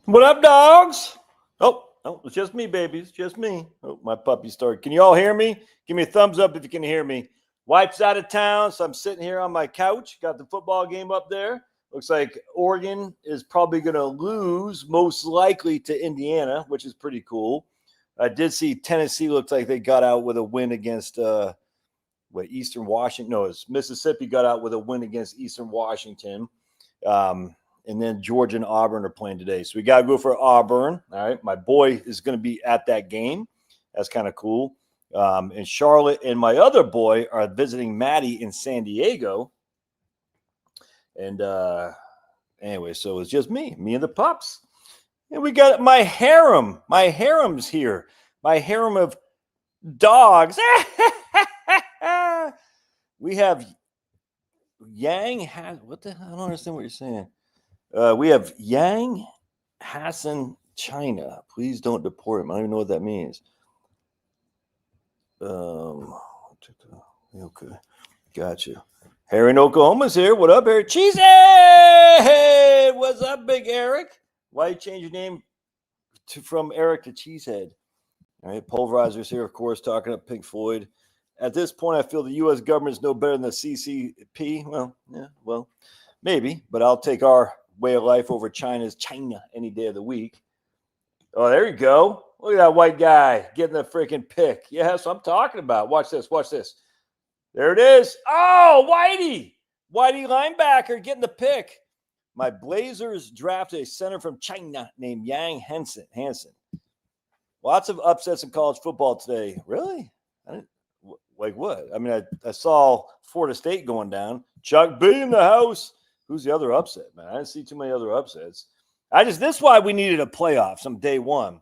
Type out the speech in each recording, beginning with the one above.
What up, dogs? Oh, it's just me, baby. It's just me. Oh, my puppy started. Can you all hear me? Give me a thumbs up if you can hear me. Wife's out of town, so I'm sitting here on my couch. Got the football game up there. Looks like Oregon is probably going to lose, most likely to Indiana, which is pretty cool. I did see Tennessee looked like they got out with a win against Eastern Washington. No, it's Mississippi got out with a win against Eastern Washington. And then Georgia and Auburn are playing today. So we got to go for Auburn. All right. My boy is going to be at that game. That's kind of cool. And Charlotte and my other boy are visiting Maddie in San Diego. And anyway, so it's just me and the pups. And we got my harem. My harem's here. My harem of dogs. We have Yang. What the hell? I don't understand what you're saying. We have Yang Hassan China. Please don't deport him. I don't even know what that means. Okay. Gotcha. Harry in Oklahoma's here. What up, Harry? Cheesehead! What's up, Big Eric? Why you change your name from Eric to Cheesehead? All right, Pulverizer's here, of course, talking up Pink Floyd. At this point, I feel the U.S. government is no better than the CCP. Well, maybe, but I'll take our way of life over China any day of the week. Oh, there you go. Look at that white guy getting the freaking pick. Yeah, that's what I'm talking about. Watch this. There it is. Oh, Whitey linebacker getting the pick. My Blazers drafted a center from China named Yang Hansen. Lots of upsets in college football today. Really? Like what? I mean, I saw Florida State going down. Chuck B in the house. Who's the other upset, man? I didn't see too many other upsets. This is why we needed a playoff some day one.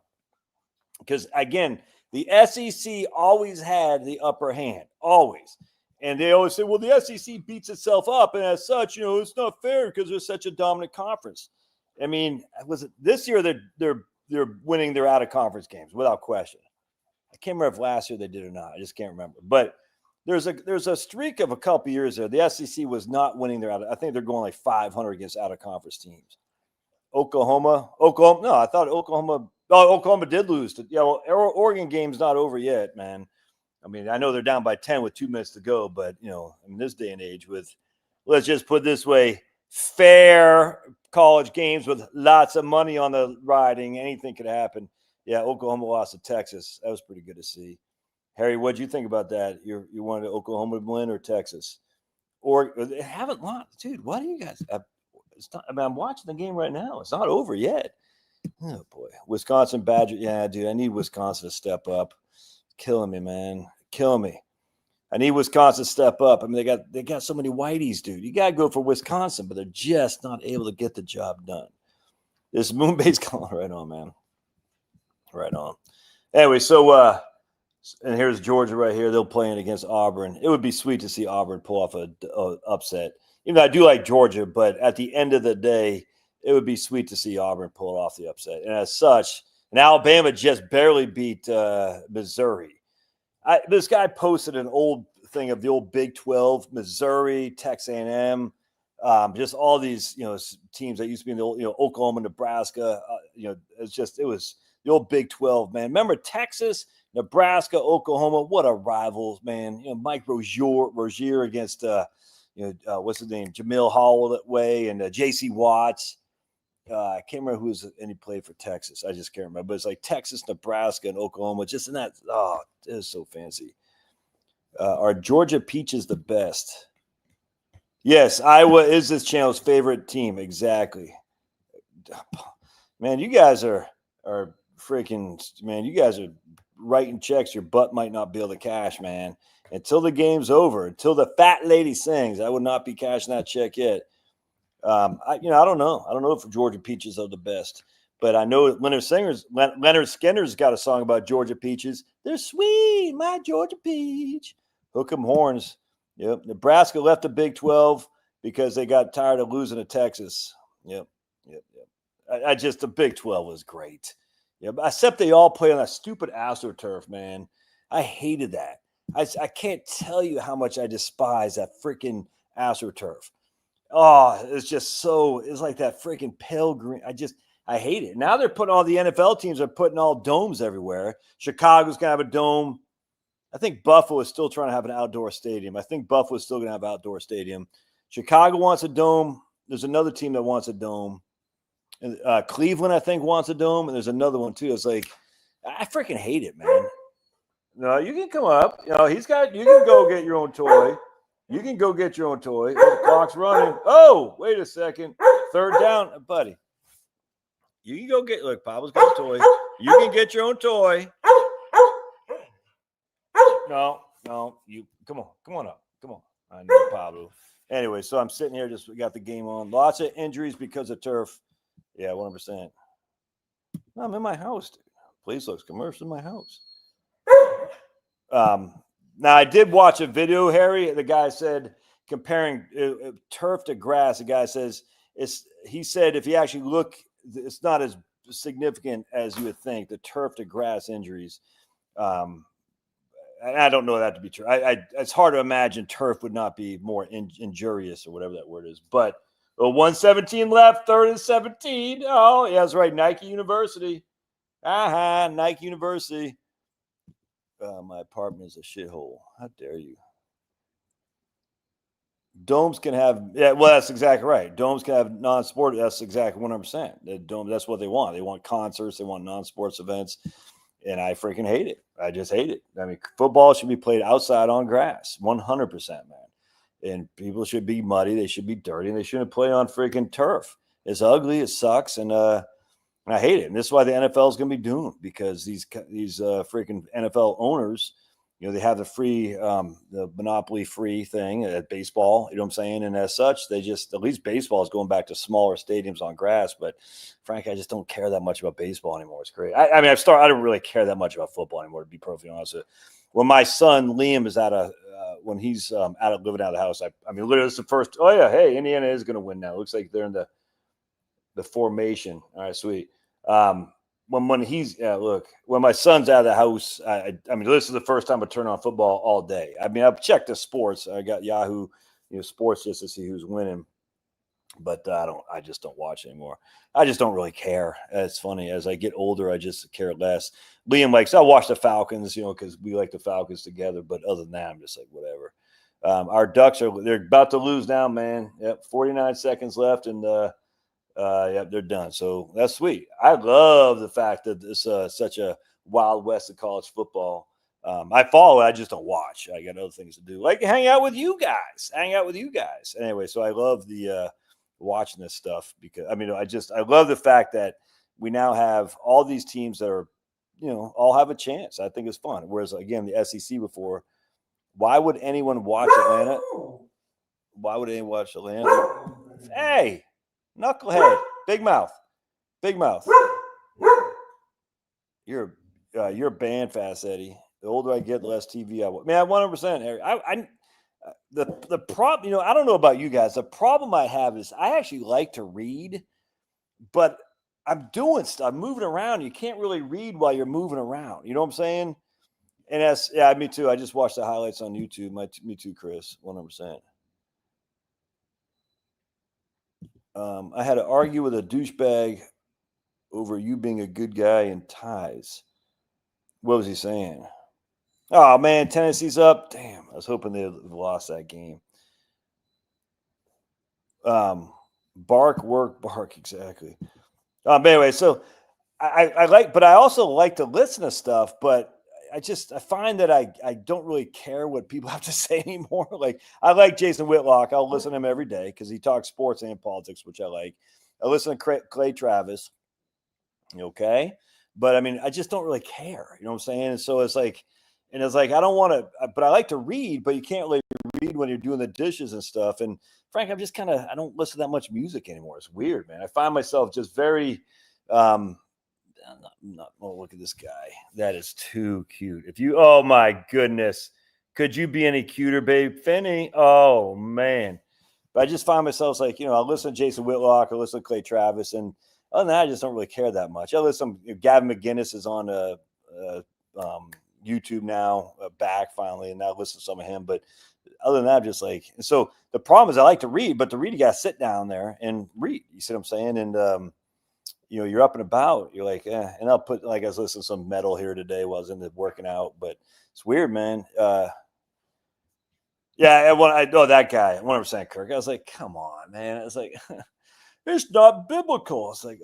Because, again, the SEC always had the upper hand. Always. And they always say, well, the SEC beats itself up. And as such, it's not fair because they're such a dominant conference. I mean, this year they're winning their out-of-conference games without question. I can't remember if last year they did or not. I just can't remember. But there's a streak of a couple years there. The SEC was not winning their I think they're going like 500 against out-of-conference teams. Oklahoma. No, I thought Oklahoma. Oh, Oklahoma did lose. Oregon game's not over yet, man. I mean, I know they're down by 10 with 2 minutes to go, but, in this day and age let's just put it this way, fair college games with lots of money on the riding, anything could happen. Yeah, Oklahoma lost to Texas. That was pretty good to see. Harry, what do you think about that? You wanted Oklahoma to win or Texas? Or they haven't lost. Dude, why do you guys I'm watching the game right now. It's not over yet. Oh, boy. Wisconsin Badger. Yeah, dude, I need Wisconsin to step up. Killing me, man. Killing me. I need Wisconsin to step up. I mean, they got so many whiteys, dude. You got to go for Wisconsin, but they're just not able to get the job done. This Moonbait's calling right on, man. Right on. Anyway, so and here's Georgia right here. They'll play it against Auburn. It would be sweet to see Auburn pull off a upset. Even though I do like Georgia, but at the end of the day, it would be sweet to see Auburn pull off the upset. And as such, and Alabama just barely beat Missouri. This guy posted an old thing of the old Big 12, Missouri, Texas A&M, just all these teams that used to be in the old Oklahoma, Nebraska. It was the old Big 12, man. Remember Texas, Nebraska, Oklahoma? What a rivals, man. Mike Rozier against what's his name, Jamil Holloway and J.C. Watts. I can't remember and he played for Texas. I just can't remember. But it's like Texas, Nebraska, and Oklahoma. Just in that. Oh, it is so fancy. Are Georgia Peaches the best? Yes, Iowa is this channel's favorite team. Exactly. Man, you guys are freaking, man, you guys are writing checks your butt might not be able to cash, man. Until the game's over, until the fat lady sings, I would not be cashing that check yet. I don't know. I don't know if Georgia Peaches are the best, but I know Leonard Skinner's got a song about Georgia Peaches. They're sweet, my Georgia Peach. Hook 'em horns. Yep. Nebraska left the Big 12 because they got tired of losing to Texas. Yep. The Big 12 was great. Yeah, except they all play on that stupid AstroTurf, man. I hated that. I can't tell you how much I despise that freaking AstroTurf. Oh, it's just it's like that freaking pale green. I hate it. Now they're putting all the NFL teams are putting all domes everywhere. Chicago's gonna have a dome. I think Buffalo is still trying to have an outdoor stadium. I think Buffalo's still gonna have an outdoor stadium. Chicago wants a dome. There's another team that wants a dome. And Cleveland, I think, wants a dome, and there's another one too. It's like I freaking hate it, man. No, you can come up. You know, you can go get your own toy. You can go get your own toy. The clock's running. Oh, wait a second. Third down, buddy. You can go get, look, Pablo's got a toy. You can get your own toy. No, you come on up. Come on. I know Pablo. Anyway, so I'm sitting here, we got the game on. Lots of injuries because of turf. Yeah, 100%. No, I'm in my house, dude. Please looks commercial in my house. Now I did watch a video, Harry. The guy said comparing turf to grass. The guy says he said if you actually look, it's not as significant as you would think. The turf to grass injuries. And I don't know that to be true. It's hard to imagine turf would not be more injurious or whatever that word is. But 1:17 left, 3rd and 17. Oh, yeah, that's right. Nike University. Nike University. My apartment is a shithole. How dare you? Domes can have, yeah, well, that's exactly right. Domes can have non-sport. That's exactly 100%. The dome, that's what they want. They want concerts. They want non-sports events. And I freaking hate it. I just hate it. I mean, football should be played outside on grass, 100%, man. And people should be muddy. They should be dirty. And they shouldn't play on freaking turf. It's ugly. It sucks. And I hate it. And this is why the NFL is going to be doomed, because these freaking NFL owners, you know, they have the free, the monopoly free thing at baseball, you know what I'm saying? And as such, they just, at least baseball is going back to smaller stadiums on grass. But frankly, I just don't care that much about baseball anymore. It's great. I mean, I don't really care that much about football anymore, to be perfectly honest with you. When my son Liam is when he's living out of the house, I mean, literally, it's the first, oh yeah, hey, Indiana is going to win now. It looks like they're in the formation. All right, sweet. When my son's out of the house, I mean, this is the first time I turn on football all day. I mean, I've checked the sports. I got Yahoo, sports just to see who's winning, but I just don't watch anymore. I just don't really care. It's funny. As I get older, I just care less. Liam I'll watch the Falcons, because we like the Falcons together. But other than that, I'm just like, whatever. Our Ducks they're about to lose now, man. Yep. 49 seconds left. And, they're done. So that's sweet. I love the fact that it's such a wild west of college football. I follow it. I just don't watch. I got other things to do, like hang out with you guys. Anyway, so I love the watching this stuff, because I love the fact that we now have all these teams that are, all have a chance. I think it's fun. Whereas again, the SEC before, why would anyone watch Atlanta? Why would anyone watch Atlanta? Hey. Knucklehead, big mouth. You're banned, Fast Eddie. The older I get, the less TV I watch. Man, 100%, Harry. The problem, I don't know about you guys. The problem I have is I actually like to read, but I'm doing stuff. I'm moving around. You can't really read while you're moving around. You know what I'm saying? And me too. I just watched the highlights on YouTube. Me too, Chris. 100%. I had to argue with a douchebag over you being a good guy in ties. What was he saying? Oh, man, Tennessee's up. Damn, I was hoping they lost that game. Bark, work, bark, exactly. But anyway, so I also like to listen to stuff, but I find that I don't really care what people have to say anymore. Like, I like Jason Whitlock. I'll listen to him every day because he talks sports and politics, which I like. I listen to Clay Travis. Okay. But I mean, I just don't really care. You know what I'm saying? And so it's like, I don't want to, but I like to read, but you can't really read when you're doing the dishes and stuff. And Frank, I don't listen to that much music anymore. It's weird, man. I find myself just very, look at this guy. That is too cute. Oh my goodness. Could you be any cuter, babe? Finney. Oh man. But I just find myself like, I listen to Jason Whitlock, I listen to Clay Travis, and other than that, I just don't really care that much. I listen, Gavin McGinnis is on YouTube now, back finally, and I listen to some of him. But other than that, I'm just like, and so the problem is I like to read, but to read, you got to sit down there and read. You see what I'm saying? And you're up and about. You're like, and I'll put, like, I was listening to some metal here today while I was in the working out, but it's weird, man. Yeah, I know that guy, 100% Kirk. I was like, come on, man. It's like, it's not biblical. It's like,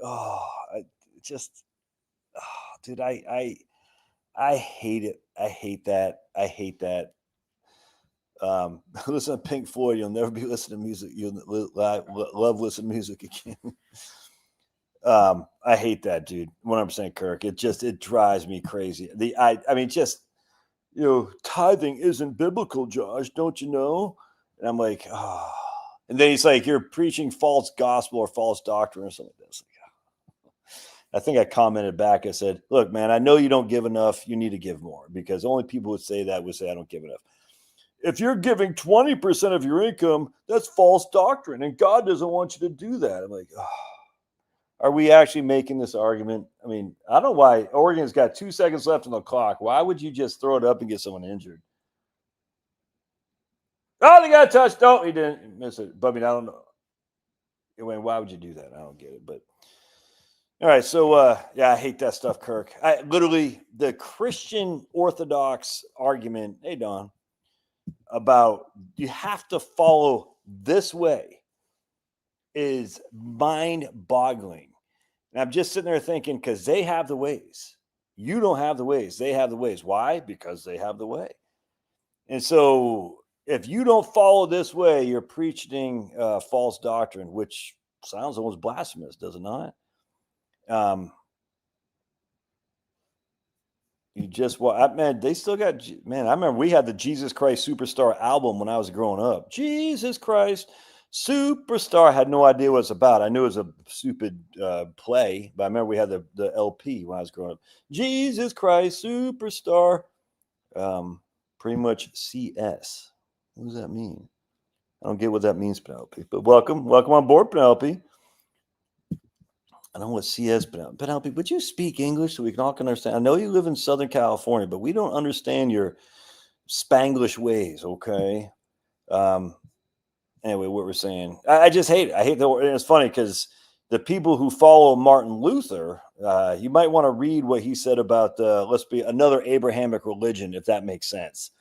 dude, I hate it. I hate that. I hate that. Listen to Pink Floyd. You'll never be listening to music. You'll love listening to music again. I hate that, dude. 100% Kirk. It drives me crazy. I mean, just, tithing isn't biblical, Josh. Don't you know? And I'm like, oh. And then he's like, you're preaching false gospel or false doctrine or something like that. I think I commented back. I said, look, man, I know you don't give enough. You need to give more, because only people would say that would say I don't give enough. If you're giving 20% of your income, that's false doctrine, and God doesn't want you to do that. I'm like, oh. Are we actually making this argument? I mean, I don't know why. Oregon's got 2 seconds left on the clock. Why would you just throw it up and get someone injured? Oh, they got a touch. No, he didn't miss it. But I mean, I don't know. Why would you do that? I don't get it. But all right, so yeah, I hate that stuff, Kirk. I literally, the Christian Orthodox argument, hey Don, about you have to follow this way is mind-boggling. And I'm just sitting there thinking, because they have the ways. You don't have the ways. They have the ways. Why? Because they have the way. And so if you don't follow this way, you're preaching false doctrine, which sounds almost blasphemous, does it not? Man, they still got, man, I remember we had the Jesus Christ Superstar album when I was growing up. Jesus Christ Superstar. I had no idea what it's about. I knew it was a stupid play, but I remember we had the LP when I was growing up. Jesus Christ Superstar. Pretty much CS. What does that mean? I don't get what that means, Penelope. But welcome on board, Penelope. I don't know what CS, Penelope, would you speak English so we can all understand? I know you live in Southern California, but we don't understand your Spanglish ways, okay? Anyway, what we're saying, I just hate it. I hate it's funny because the people who follow Martin Luther, you might want to read what he said about another Abrahamic religion, if that makes sense.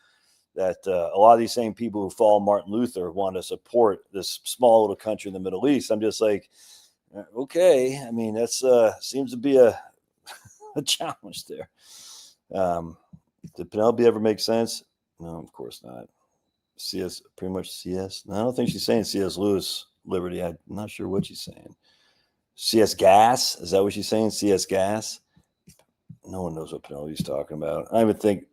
That a lot of these same people who follow Martin Luther want to support this small little country in the Middle East. I'm just like, okay. I mean, that's seems to be a challenge there. Did Penelope ever make sense? No, of course not. CS, pretty much CS. No, I don't think she's saying C.S. Lewis Liberty. I'm not sure what she's saying. C.S. Gas? Is that what she's saying? C.S. Gas? No one knows what Penelope's talking about. I even think,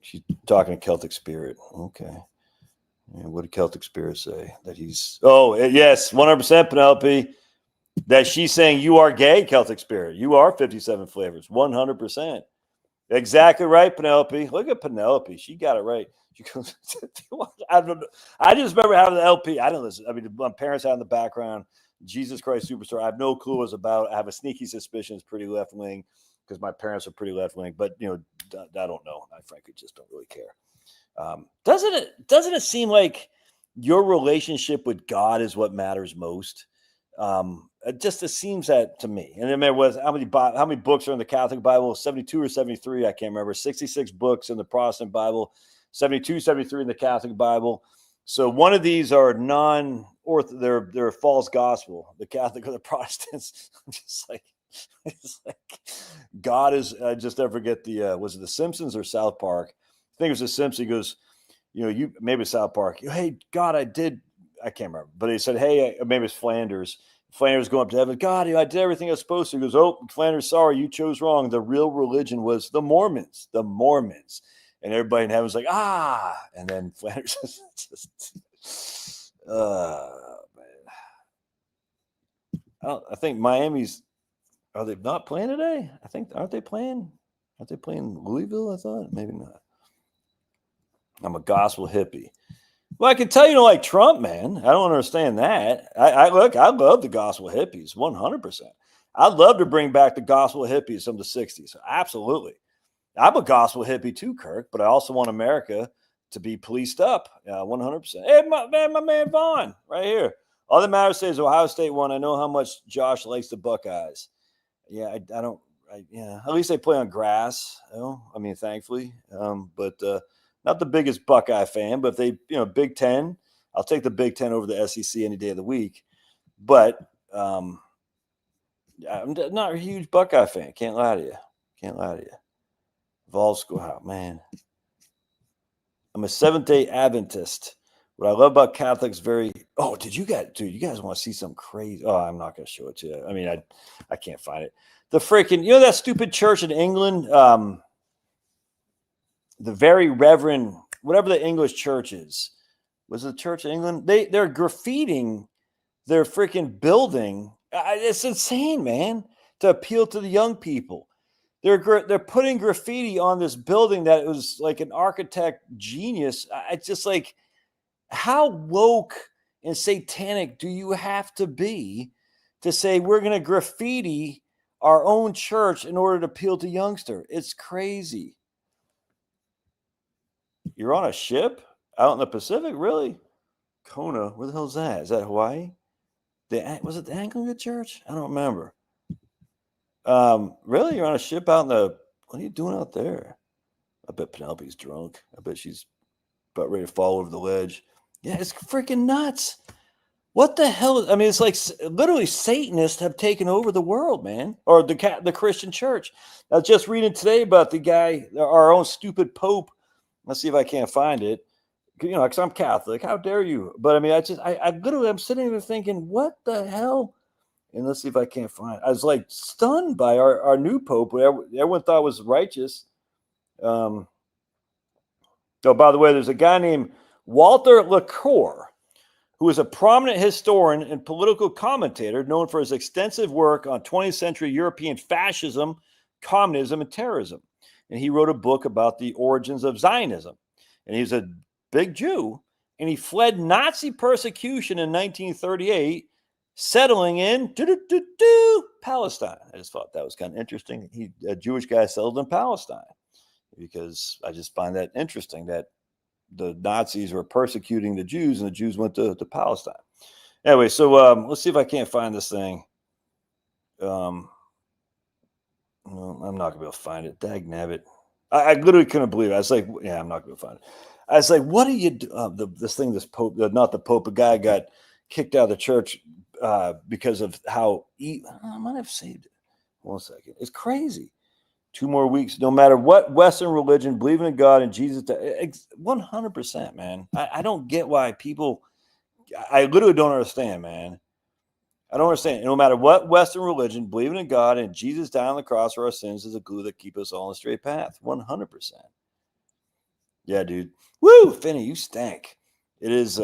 she's talking to Celtic Spirit. Okay. And what did Celtic Spirit say? That he's, yes, 100% Penelope. That she's saying you are gay, Celtic Spirit. You are 57 flavors, 100%. Exactly right, Penelope. Look at Penelope. She got it right. She goes, I don't know. I just remember having the LP. I didn't listen. I mean, my parents had in the background Jesus Christ Superstar. I have no clue what it's about. I have a sneaky suspicion it's pretty left wing because my parents are pretty left wing. But I don't know. I frankly just don't really care. Doesn't it seem like your relationship with God is what matters most? It seems that to me. And then was how many books are in the Catholic Bible? 72 or 73, I can't remember. 66 books in the Protestant Bible, 72, 73 in the Catholic Bible. So one of these are they're false gospel, the Catholic or the Protestants. I'm just like, it's like God is. I just never forget was it the Simpsons or South Park? I think it was the Simpsons. He goes, you maybe South Park. Hey, God, I can't remember, but he said, hey, maybe it's Flanders. Flanders going up to heaven. God, I did everything I was supposed to. He goes, oh, Flanders, sorry, you chose wrong. The real religion was the Mormons. And everybody in heaven's like, and then Flanders man. I think Miami's, are they not playing today? I think, aren't they playing Louisville? I thought maybe not. I'm a gospel hippie. Well, I can tell you don't like Trump, man. I don't understand that. I love the gospel hippies, 100%. I'd love to bring back the gospel hippies from the 60s. Absolutely. I'm a gospel hippie too, Kirk, but I also want America to be policed up, 100%. Hey, my man Vaughn, right here. All that matters is Ohio State won. I know how much Josh likes the Buckeyes. Yeah, I don't. Yeah, at least they play on grass. I mean, thankfully, but not the biggest Buckeye fan. But if they, Big Ten, I'll take the Big Ten over the SEC any day of the week. But I'm not a huge Buckeye fan. Can't lie to you. Vol school, oh, man. I'm a Seventh-day Adventist. What I love about Catholics you guys want to see something crazy? Oh, I'm not going to show it to you. I mean, I can't find it. The freaking, that stupid church in England, the very Reverend, whatever the English church is, was it the Church of England? They're graffitiing their freaking building. It's insane, man, to appeal to the young people. They're putting graffiti on this building that was like an architect genius. It's just like, how woke and satanic do you have to be to say we're going to graffiti our own church in order to appeal to youngster? It's crazy. You're on a ship out in the Pacific, really? Kona, where the hell's that? Is that Hawaii? Was it the Anglican Church? I don't remember. Really? You're on a ship out in the... What are you doing out there? I bet Penelope's drunk. I bet she's about ready to fall over the ledge. Yeah, it's freaking nuts. What the hell? I mean, it's like literally Satanists have taken over the world, man, or the Christian church. I was just reading today about the guy, our own stupid Pope. Let's see if I can't find it. Because I'm Catholic. How dare you? But I mean, I'm sitting there thinking, what the hell? And let's see if I can't find it. I was like stunned by our new Pope. Everyone thought was righteous. Oh, by the way, there's a guy named Walter LaCour, who is a prominent historian and political commentator known for his extensive work on 20th century European fascism, communism, and terrorism. And he wrote a book about the origins of Zionism. And he's a big Jew, and he fled Nazi persecution in 1938, settling in Palestine. I just thought that was kind of interesting. A Jewish guy settled in Palestine, because I just find that interesting that the Nazis were persecuting the Jews, and the Jews went to Palestine. Anyway, so let's see if I can't find this thing. Well, I'm not gonna be able to find it. Dag nabbit. I literally couldn't believe it. I was like, yeah, I'm not gonna find it. I was like, what do you do? This Pope, not the Pope, a guy got kicked out of the church because of how I might have saved it. 1 second. It's crazy. 2 more weeks. No matter what Western religion, believing in God and Jesus, 100%, man. I don't get why people. I literally don't understand, man. I don't understand. No matter what Western religion, believing in God and Jesus dying on the cross for our sins is a glue that keeps us all on the straight path. 100%. Yeah, dude. Woo, Finney, you stank. It is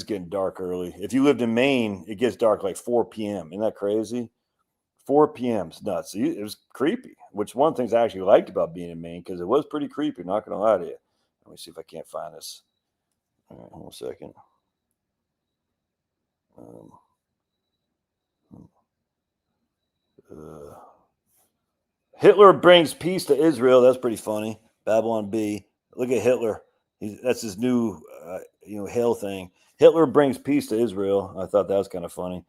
getting dark early. If you lived in Maine, it gets dark like 4 p.m. Isn't that crazy? 4 p.m. is nuts. It was creepy, which one of the things I actually liked about being in Maine, because it was pretty creepy, not going to lie to you. Let me see if I can't find this. All right, hold on a second. Hitler brings peace to Israel. That's pretty funny. Babylon B. Look at Hitler. That's his new, hail thing. Hitler brings peace to Israel. I thought that was kind of funny.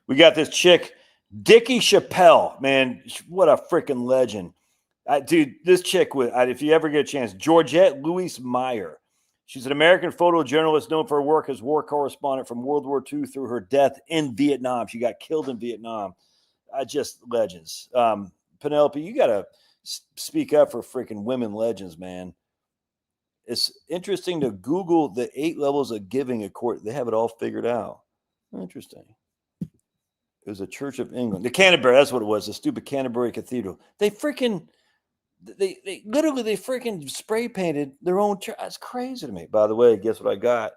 We got this chick, Dickie Chappelle. Man, what a freaking legend. Dude, this chick, if you ever get a chance, Georgette Louise Meyer. She's an American photojournalist known for her work as war correspondent from World War II through her death in Vietnam. She got killed in Vietnam. Just legends. Penelope, you got to speak up for freaking women legends, man. It's interesting to Google the 8 levels of giving. They have it all figured out. Interesting. It was a Church of England. The Canterbury, that's what it was. The stupid Canterbury Cathedral. They literally freaking spray painted their own church. That's crazy to me. By the way, guess what I got?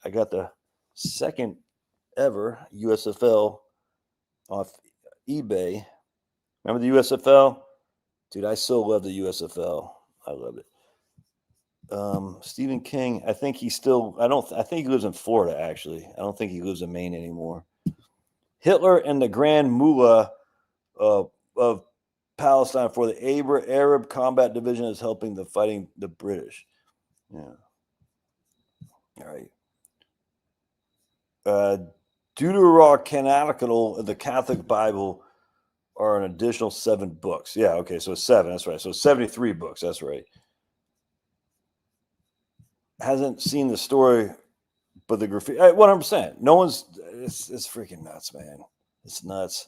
I got the second ever USFL off eBay. Remember the USFL? Dude, I so love the USFL. I love it. Stephen King, I think I think he lives in Florida, actually. I don't think he lives in Maine anymore. Hitler and the Grand Mullah of Palestine for the Arab Combat Division is helping fighting the British. Yeah. All right. Deuterocanonical in the Catholic Bible are an additional 7 books. Yeah, okay, so 7. That's right. So 73 books. That's right. Hasn't seen the story, but the graffiti. 100%. No one's. It's freaking nuts, man. It's nuts.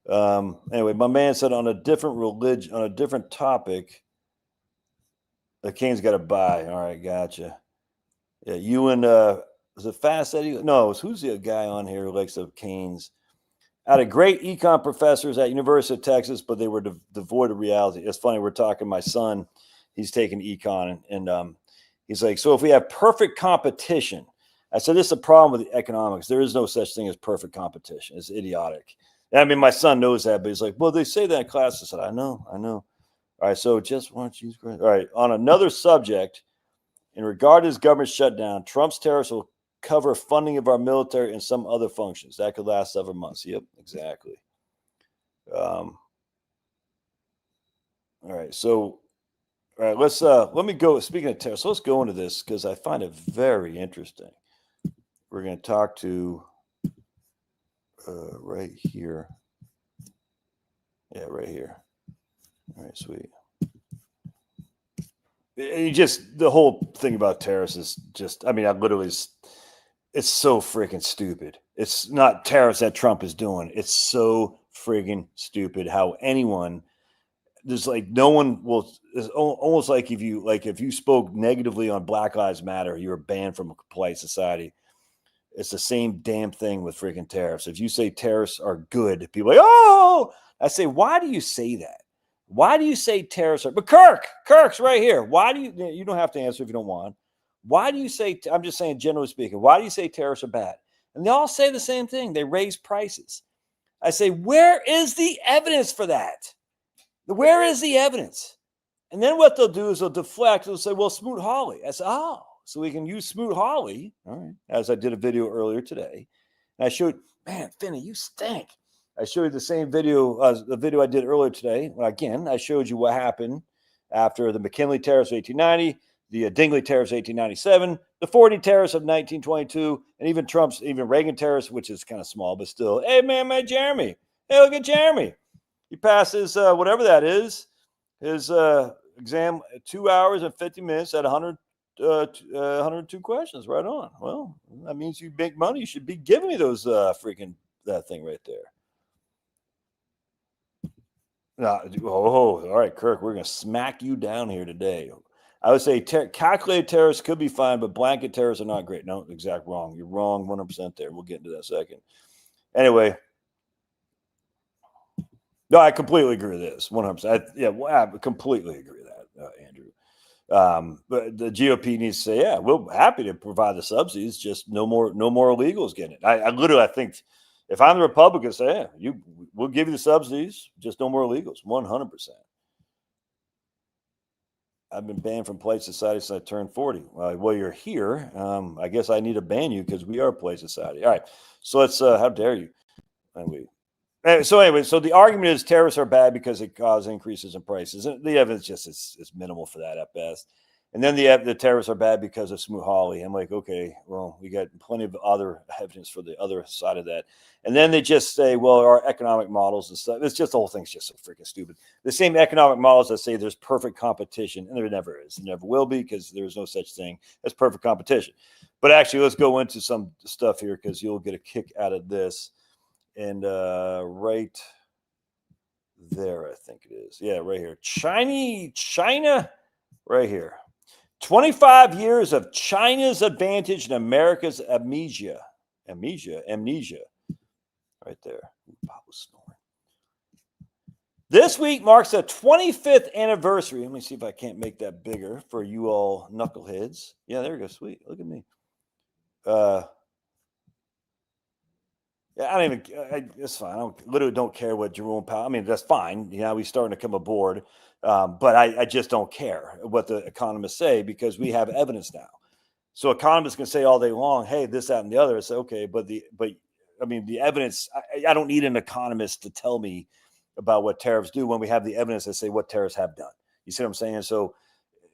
Anyway, my man said on a different religion, on a different topic, the King's got to buy. All right, gotcha. Yeah, you and was it Fast Eddie? No, who's the guy on here who likes the Canes? I had great econ professors at University of Texas, but they were devoid of reality. It's funny. We're talking. My son, he's taking econ, and he's like, so if we have perfect competition, I said, this is a problem with the economics. There is no such thing as perfect competition. It's idiotic. And I mean, my son knows that, but he's like, well, they say that in class. I said, I know. All right, so just why don't you? All right, on another subject, in regard to his government shutdown, Trump's tariffs will cover funding of our military and some other functions. That could last several months. Yep, exactly. All right, so all right, let me go. Speaking of tariffs, let's go into this because I find it very interesting. We're going to talk to right here. Yeah, right here. All right, sweet. Just the whole thing about tariffs is just, I mean, it's so freaking stupid. It's not tariffs that Trump is doing. It's so friggin' stupid how anyone, there's like no one will, it's almost like if you spoke negatively on Black Lives Matter, you were banned from a polite society. It's the same damn thing with freaking tariffs. If you say tariffs are good, people are like, oh, I say, why do you say that? Why do you say tariffs are? But Kirk's right here. Why do you don't have to answer if you don't want. Why do you say, I'm just saying, generally speaking, why do you say tariffs are bad? And they all say the same thing. They raise prices. I say, where is the evidence for that? Where is the evidence? And then what they'll do is they'll deflect. They'll say, well, Smoot-Hawley. I say, oh, so we can use Smoot-Hawley, all right, as I did a video earlier today. And I showed, man, Finney, you stink. I showed you the same video, the video I did earlier today. Again, I showed you what happened after the McKinley tariffs of 1890, the Dingley tariffs of 1897, the 40 tariffs of 1922, and even Reagan tariffs, which is kind of small, but still, hey, man, Jeremy. Hey, look at Jeremy. He passes whatever that is, his exam 2 hours and 50 minutes at 102 questions. Right on. Well, that means you make money. You should be giving me those freaking that thing right there. All right, Kirk, we're going to smack you down here today. I would say calculated tariffs could be fine, but blanket tariffs are not great. No, exact wrong. You're wrong 100% there. We'll get into that second. Anyway. No, I completely agree with this. 100%. I completely agree with that, Andrew. But the GOP needs to say, yeah, we're happy to provide the subsidies, just no more illegals getting it. I think if I'm the Republicans, say, yeah, we'll give you the subsidies, just no more illegals, 100%. I've been banned from polite society since I turned 40. Well, you're here. I guess I need to ban you because we are a polite society. All right. So let's, how dare you? So the argument is tariffs are bad because it causes increases in prices. And the evidence just is minimal for that at best. And then the tariffs are bad because of Smoot-Hawley. I'm like, okay, well, we got plenty of other evidence for the other side of that. And then they just say, well, our economic models and stuff. It's just the whole thing's just so freaking stupid. The same economic models that say there's perfect competition, and there never is. There never will be because there's no such thing as perfect competition. But actually, let's go into some stuff here because you'll get a kick out of this. And right there, I think it is. Yeah, right here. China, right here. 25 years of China's advantage and America's amnesia. Amnesia. Right there. I was snoring. This week marks the 25th anniversary. Let me see if I can't make that bigger for you all knuckleheads. Yeah, there we go. Sweet. Look at me. Yeah, I don't even. It's fine. I literally don't care what Jerome Powell. I mean, that's fine. You know, he's starting to come aboard, but I just don't care what the economists say because we have evidence now. So economists can say all day long, "Hey, this, that, and the other." It's okay, but I mean, the evidence. I don't need an economist to tell me about what tariffs do when we have the evidence that say what tariffs have done. You see what I'm saying? So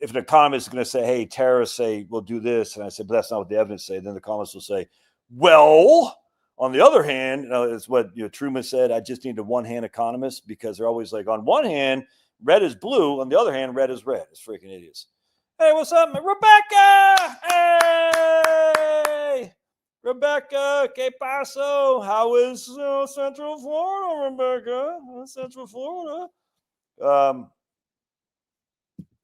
if an economist is going to say, "Hey, tariffs say we'll do this," and I say, "But that's not what the evidence say," then the economist will say, Well, on the other hand, it's what Truman said. I just need a one-hand economist because they're always like, on one hand, red is blue. On the other hand, red is red. It's freaking idiots. Hey, what's up, Rebecca? Hey, Rebecca, ¿qué pasó? How is Central Florida, Rebecca? Central Florida.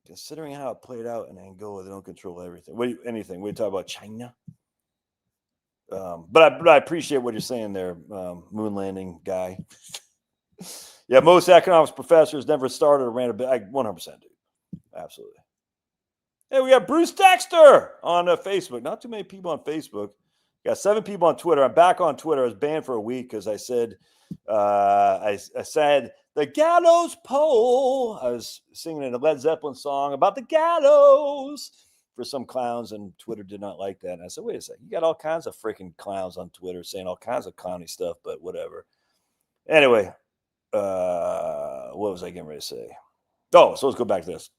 Considering how it played out in Angola, they don't control everything. Anything? We talk about China. But I appreciate what you're saying there, moon landing guy. Yeah, most economics professors never started or ran a bit. 100%, dude. Absolutely. Hey, we got Bruce Dexter on Facebook. Not too many people on Facebook. Got 7 people on Twitter. I'm back on Twitter. I was banned for a week because I said I said the gallows pole. I was singing a Led Zeppelin song about the gallows for some clowns, and Twitter did not like that. And I said, wait a second, you got all kinds of freaking clowns on Twitter saying all kinds of clowny stuff, but whatever. Anyway, what was I getting ready to say? Oh, so let's go back to this.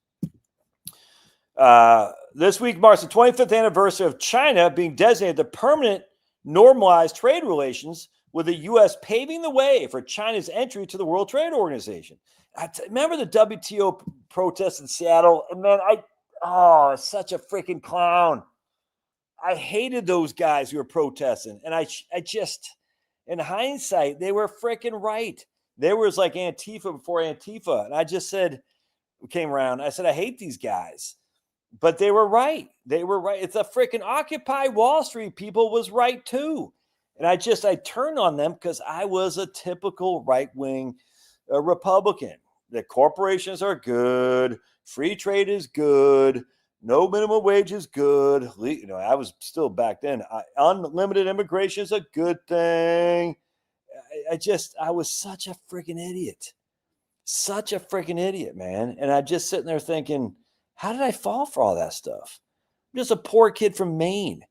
This week marks the 25th anniversary of China being designated the permanent normalized trade relations, with the U.S. paving the way for China's entry to the World Trade Organization. Remember the WTO protests in Seattle? And man, such a freaking clown. I hated those guys who were protesting. And I just, in hindsight, they were freaking right. They were like Antifa before Antifa. And I just said, came around, I said, I hate these guys. But they were right. They were right. It's a freaking Occupy Wall Street people was right too. And I turned on them because I was a typical right-wing Republican. The corporations are good. Free trade is good. No minimum wage is good. I was still back then. Unlimited immigration is a good thing. I was such a freaking idiot. Such a freaking idiot, man. And I'm just sitting there thinking, how did I fall for all that stuff? I'm just a poor kid from Maine.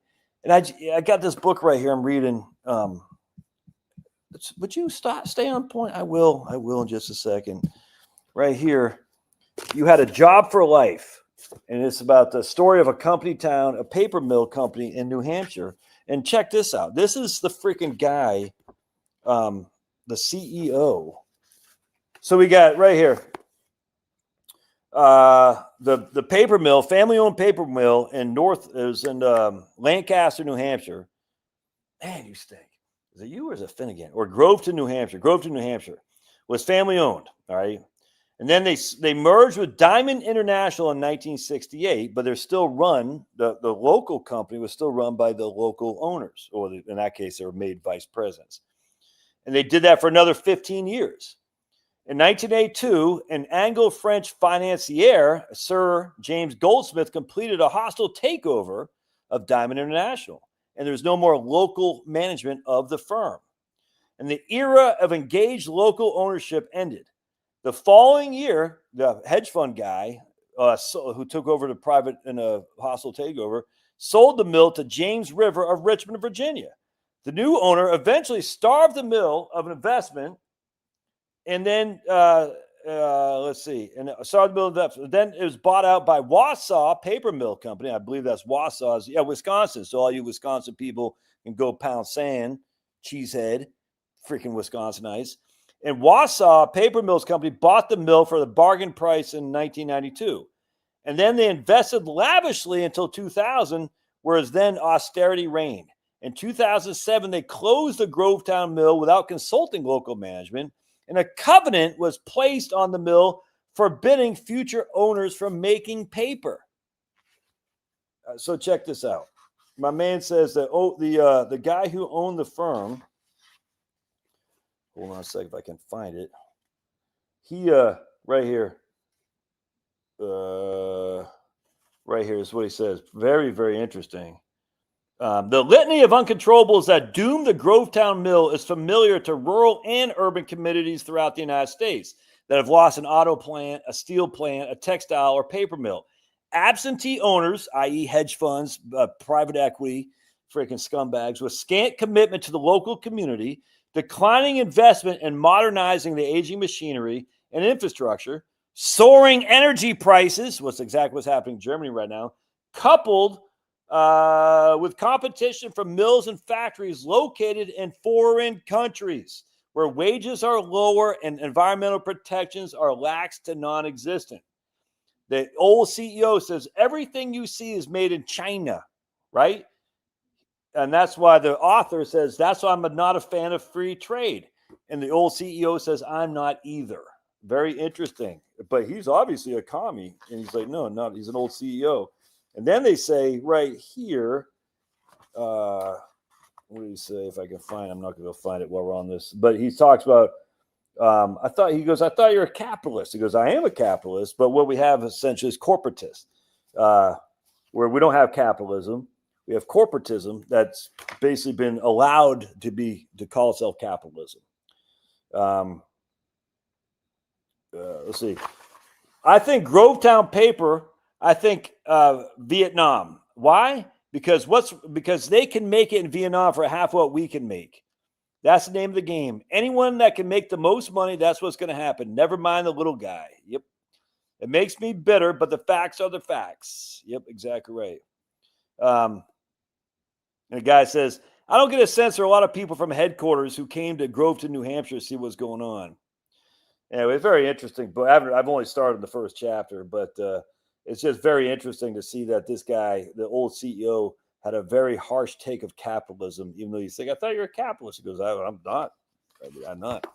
And I got this book right here I'm reading. Would you stay on point? I will in just a second. Right here, You Had a Job for Life. And it's about the story of a company town, a paper mill company in New Hampshire. And check this out. This is the freaking guy, the CEO. So we got right here. The paper mill, family-owned paper mill in Lancaster, New Hampshire. Man, you stink. Is it you or is it Finnegan? Or Groveton, New Hampshire. Groveton, New Hampshire was family-owned. All right. And then they merged with Diamond International in 1968, but they're still run, the local company was still run by the local owners, or in that case, they were made vice presidents. And they did that for another 15 years. In 1982, an Anglo-French financier, Sir James Goldsmith, completed a hostile takeover of Diamond International, and there was no more local management of the firm. And the era of engaged local ownership ended. The following year, the hedge fund guy who took over the private in a hostile takeover sold the mill to James River of Richmond, Virginia. The new owner eventually starved the mill of an investment. And then, let's see. And started the mill investment. Then it was bought out by Wausau Paper Mill Company. I believe that's Wausau's, Wisconsin. So all you Wisconsin people can go pound sand, cheesehead, freaking Wisconsinites. And Wausau Paper Mills Company bought the mill for the bargain price in 1992. And then they invested lavishly until 2000, whereas then austerity reigned. In 2007, they closed the Grovetown mill without consulting local management, and a covenant was placed on the mill forbidding future owners from making paper. So check this out. My man says that the guy who owned the firm, hold on a second if I can find it. He right here is what he says. Very, very interesting. The litany of uncontrollables that doomed the Grovetown mill is familiar to rural and urban communities throughout the United States that have lost an auto plant, a steel plant, a textile, or paper mill. Absentee owners, i.e. hedge funds, private equity, freaking scumbags, with scant commitment to the local community, declining investment in modernizing the aging machinery and infrastructure, soaring energy prices, what's happening in Germany right now, coupled with competition from mills and factories located in foreign countries where wages are lower and environmental protections are lax to non-existent. The old CEO says everything you see is made in China, right? And that's why the author says that's why I'm not a fan of free trade. And the old CEO says I'm not either. Very interesting. But he's obviously a commie. And he's like, no, not. He's an old CEO. And then they say right here, what do you say? If I can find, I'm not going to go find it while we're on this. But he talks about. I thought you're a capitalist. He goes, I am a capitalist, but what we have essentially is corporatist, where we don't have capitalism. We have corporatism that's basically been allowed to call itself capitalism. Let's see. I think Grovetown paper. I think Vietnam. Why? Because they can make it in Vietnam for half what we can make. That's the name of the game. Anyone that can make the most money, that's what's going to happen. Never mind the little guy. Yep. It makes me bitter, but the facts are the facts. Yep, exactly right. And the guy says, I don't get a sense there are a lot of people from headquarters who came to Groveton, New Hampshire to see what's going on. Anyway, it's very interesting. But I've only started the first chapter, but it's just very interesting to see that this guy, the old CEO, had a very harsh take of capitalism, even though he's like, I thought you were a capitalist. He goes, I'm not. I'm not.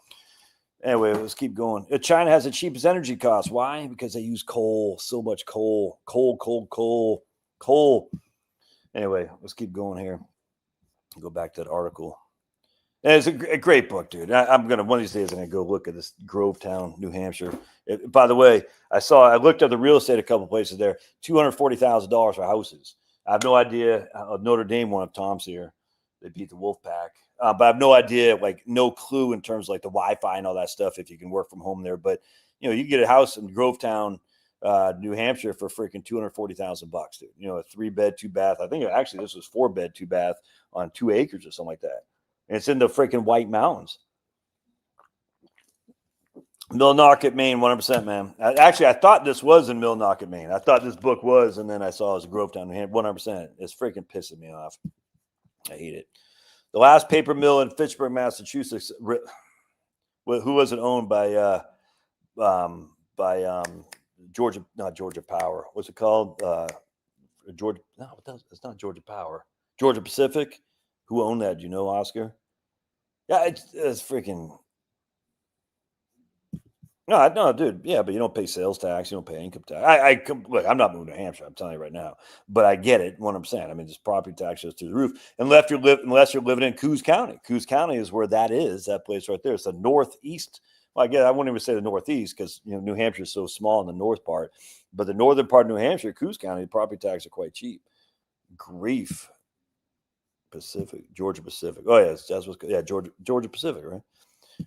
Anyway, let's keep going. China has the cheapest energy costs. Why? Because they use coal, so much coal. Anyway, let's keep going here. Go back to that article. And it's a great book, dude. I'm going to, one of these days, I'm going to go look at this Grovetown, New Hampshire. By the way, I looked up the real estate a couple places there, $240,000 for houses. I have no idea. Notre Dame won up Tom's here. They beat the Wolfpack. But I have no idea, no clue in terms of the Wi-Fi and all that stuff if you can work from home there. But, you can get a house in Grovetown, New Hampshire for freaking $240,000, dude. A 3-bed, 2-bath. I think actually this was 4-bed, 2-bath on 2 acres or something like that. And it's in the freaking White Mountains. Millinocket, Maine, 100%, man. I thought this was in Millinocket, Maine. I thought this book was, and then I saw it was Grovetown, New Hampshire, 100%. It's freaking pissing me off. I hate it. The last paper mill in Fitchburg, Massachusetts, who was it owned by Georgia, not Georgia Power. What's it called? Georgia? No, it's not Georgia Power. Georgia Pacific. Who owned that? Do you know, Oscar? Yeah, it's freaking. No, dude. Yeah, but you don't pay sales tax. You don't pay income tax. Look, I'm not moving to Hampshire. I'm telling you right now. But I get it. 100%. I mean, just property tax goes through the roof. Unless you're living in Coos County. Coos County is where that is. That place right there. It's the northeast. Well, I wouldn't even say the northeast because New Hampshire is so small in the north part. But the northern part of New Hampshire, Coos County, the property tax are quite cheap. Grief. Pacific, Georgia Pacific. Oh yeah, that's what's Georgia Pacific, right? All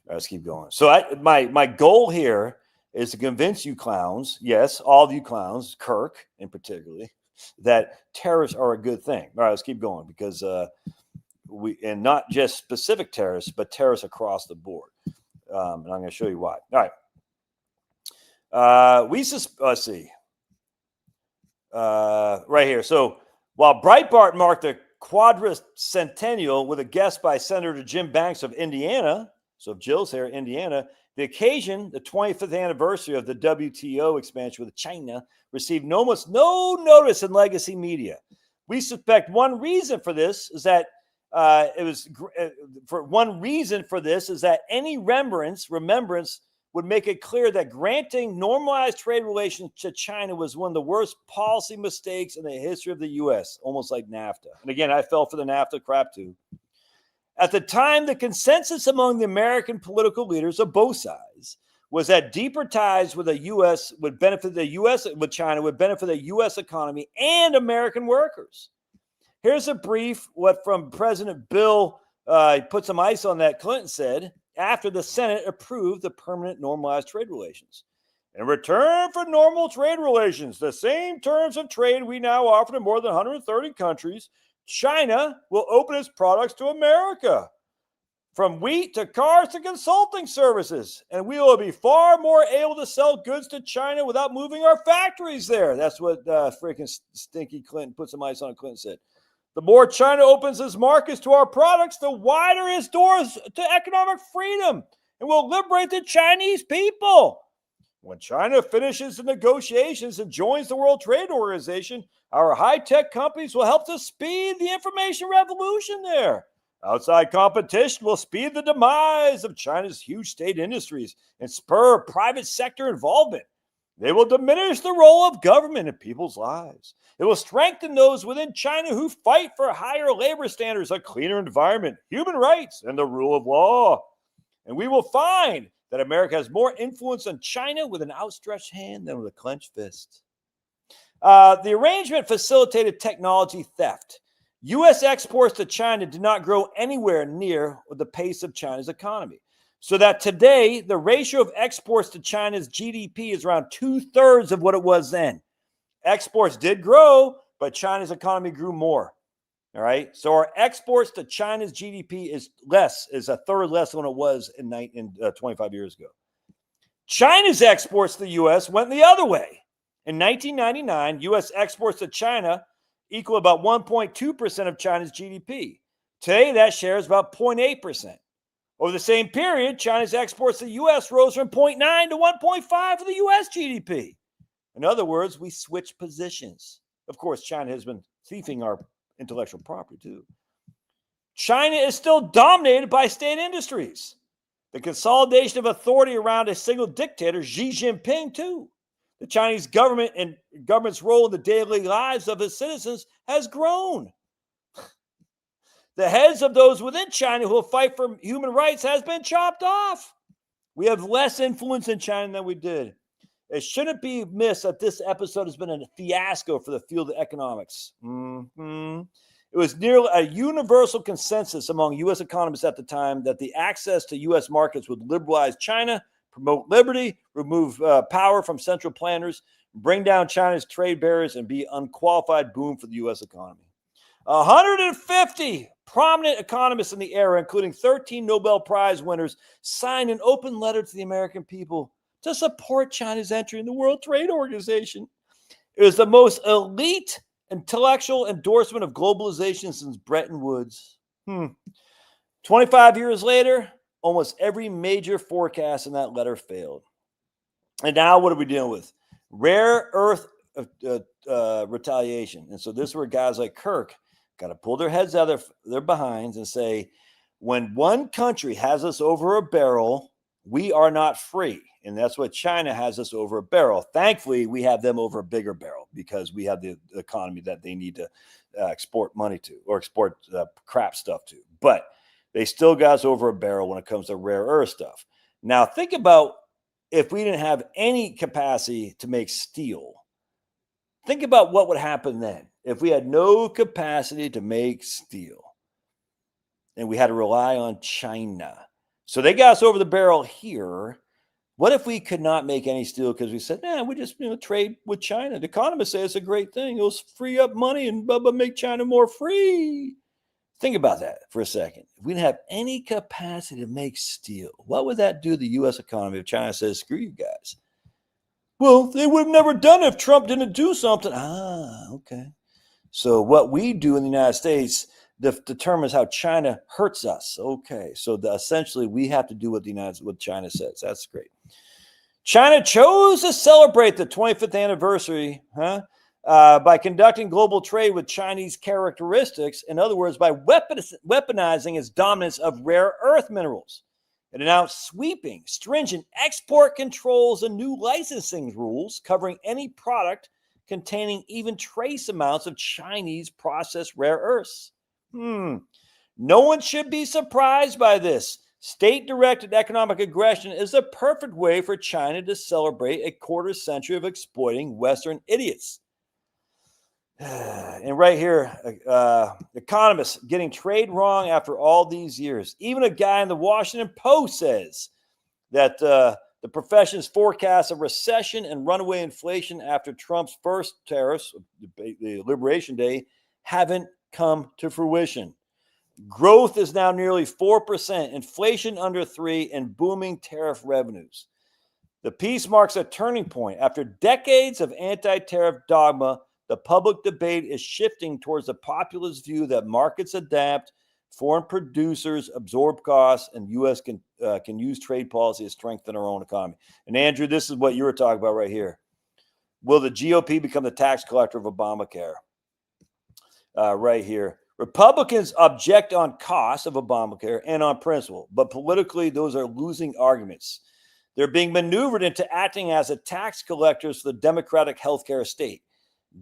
right, let's keep going. So my goal here is to convince you clowns, yes, all of you clowns, Kirk in particularly, that terrorists are a good thing. All right, let's keep going because and not just specific terrorists, but terrorists across the board. And I'm going to show you why. All right, let's see. Right here. So while Breitbart marked the quadricentennial with a guest by Senator Jim Banks of Indiana. So if Jill's here, Indiana, the occasion, the 25th anniversary of the WTO expansion with China, received almost no notice in legacy media. We suspect one reason for this is that any remembrance would make it clear that granting normalized trade relations to China was one of the worst policy mistakes in the history of the U.S., almost like NAFTA. And again, I fell for the NAFTA crap too. At the time, the consensus among the American political leaders of both sides was that deeper ties with the U.S. would benefit the U.S. with China would benefit the U.S. economy and American workers. Here's a brief from President Bill, put some ice on that, Clinton said, after the Senate approved the permanent normalized trade relations. In return for normal trade relations, the same terms of trade we now offer to more than 130 countries, China will open its products to America. from wheat to cars to consulting services. And we will be far more able to sell goods to China without moving our factories there. That's what freaking stinky Clinton, put some ice on Clinton, said. The more China opens its markets to our products, the wider its doors to economic freedom, and will liberate the Chinese people. When China finishes the negotiations and joins the World Trade Organization, our high-tech companies will help to speed the information revolution there. Outside competition will speed the demise of China's huge state industries and spur private sector involvement. They will diminish the role of government in people's lives. It will strengthen those within China who fight for higher labor standards, a cleaner environment, human rights, and the rule of law. And we will find that America has more influence on China with an outstretched hand than with a clenched fist. The arrangement facilitated technology theft. U.S. exports to China did not grow anywhere near the pace of China's economy. So that today, the ratio of exports to China's GDP is around 2/3 of what it was then. Exports did grow, but China's economy grew more. All right. So our exports to China's GDP is a third less than it was in 25 years ago. China's exports to the U.S. went the other way. In 1999, U.S. exports to China equal about 1.2% of China's GDP. Today, that share is about 0.8%. Over the same period, China's exports to the U.S. rose from 0.9 to 1.5 of the U.S. GDP. In other words, we switched positions. Of course, China has been thieving our intellectual property too. China is still dominated by state industries. The consolidation of authority around a single dictator, Xi Jinping, too. The Chinese government and government's role in the daily lives of its citizens has grown. The heads of those within China who will fight for human rights has been chopped off. We have less influence in China than we did. It shouldn't be missed that this episode has been a fiasco for the field of economics. It was nearly a universal consensus among U.S. economists at the time that the access to U.S. markets would liberalize China, promote liberty, remove power from central planners, bring down China's trade barriers, and be an unqualified boom for the U.S. economy. 150 prominent economists in the era, including 13 Nobel Prize winners, signed an open letter to the American people to support China's entry in the World Trade Organization. It was the most elite intellectual endorsement of globalization since Bretton Woods. 25 years later, almost every major forecast in that letter failed. And now what are we dealing with? Rare earth retaliation. And so this is where guys like Kirk got to pull their heads out of their behinds and say, when one country has us over a barrel, we are not free. And that's what China has us over a barrel. Thankfully, we have them over a bigger barrel because we have the economy that they need to export money to or export crap stuff to. But they still got us over a barrel when it comes to rare earth stuff. Now, think about if we didn't have any capacity to make steel. Think about what would happen then if we had no capacity to make steel and we had to rely on China. So they got us over the barrel here. What if we could not make any steel because we said, we just trade with China? The economists say it's a great thing. It'll free up money and make China more free. Think about that for a second. If we didn't have any capacity to make steel, what would that do to the U.S. economy if China says, screw you guys? Well, they would have never done it if Trump didn't do something. Okay. So what we do in the United States determines how China hurts us. Okay. So essentially we have to do what China says. That's great. China chose to celebrate the 25th anniversary by conducting global trade with Chinese characteristics. In other words, by weaponizing its dominance of rare earth minerals. It announced sweeping, stringent export controls and new licensing rules covering any product containing even trace amounts of Chinese processed rare earths. No one should be surprised by this. State-directed economic aggression is a perfect way for China to celebrate a quarter century of exploiting Western idiots. And right here, economists getting trade wrong after all these years. Even a guy in the Washington Post says that the profession's forecast of recession and runaway inflation after Trump's first tariffs, the Liberation Day, haven't come to fruition. Growth is now nearly 4%, inflation under 3%, and booming tariff revenues. The peace marks a turning point. After decades of anti-tariff dogma, the public debate is shifting towards the populist view that markets adapt, foreign producers absorb costs, and U.S. can use trade policy to strengthen our own economy. And Andrew, this is what you were talking about right here. Will the GOP become the tax collector of Obamacare? Right here. Republicans object on cost of Obamacare and on principle, but politically, those are losing arguments. They're being maneuvered into acting as a tax collectors for the Democratic healthcare estate.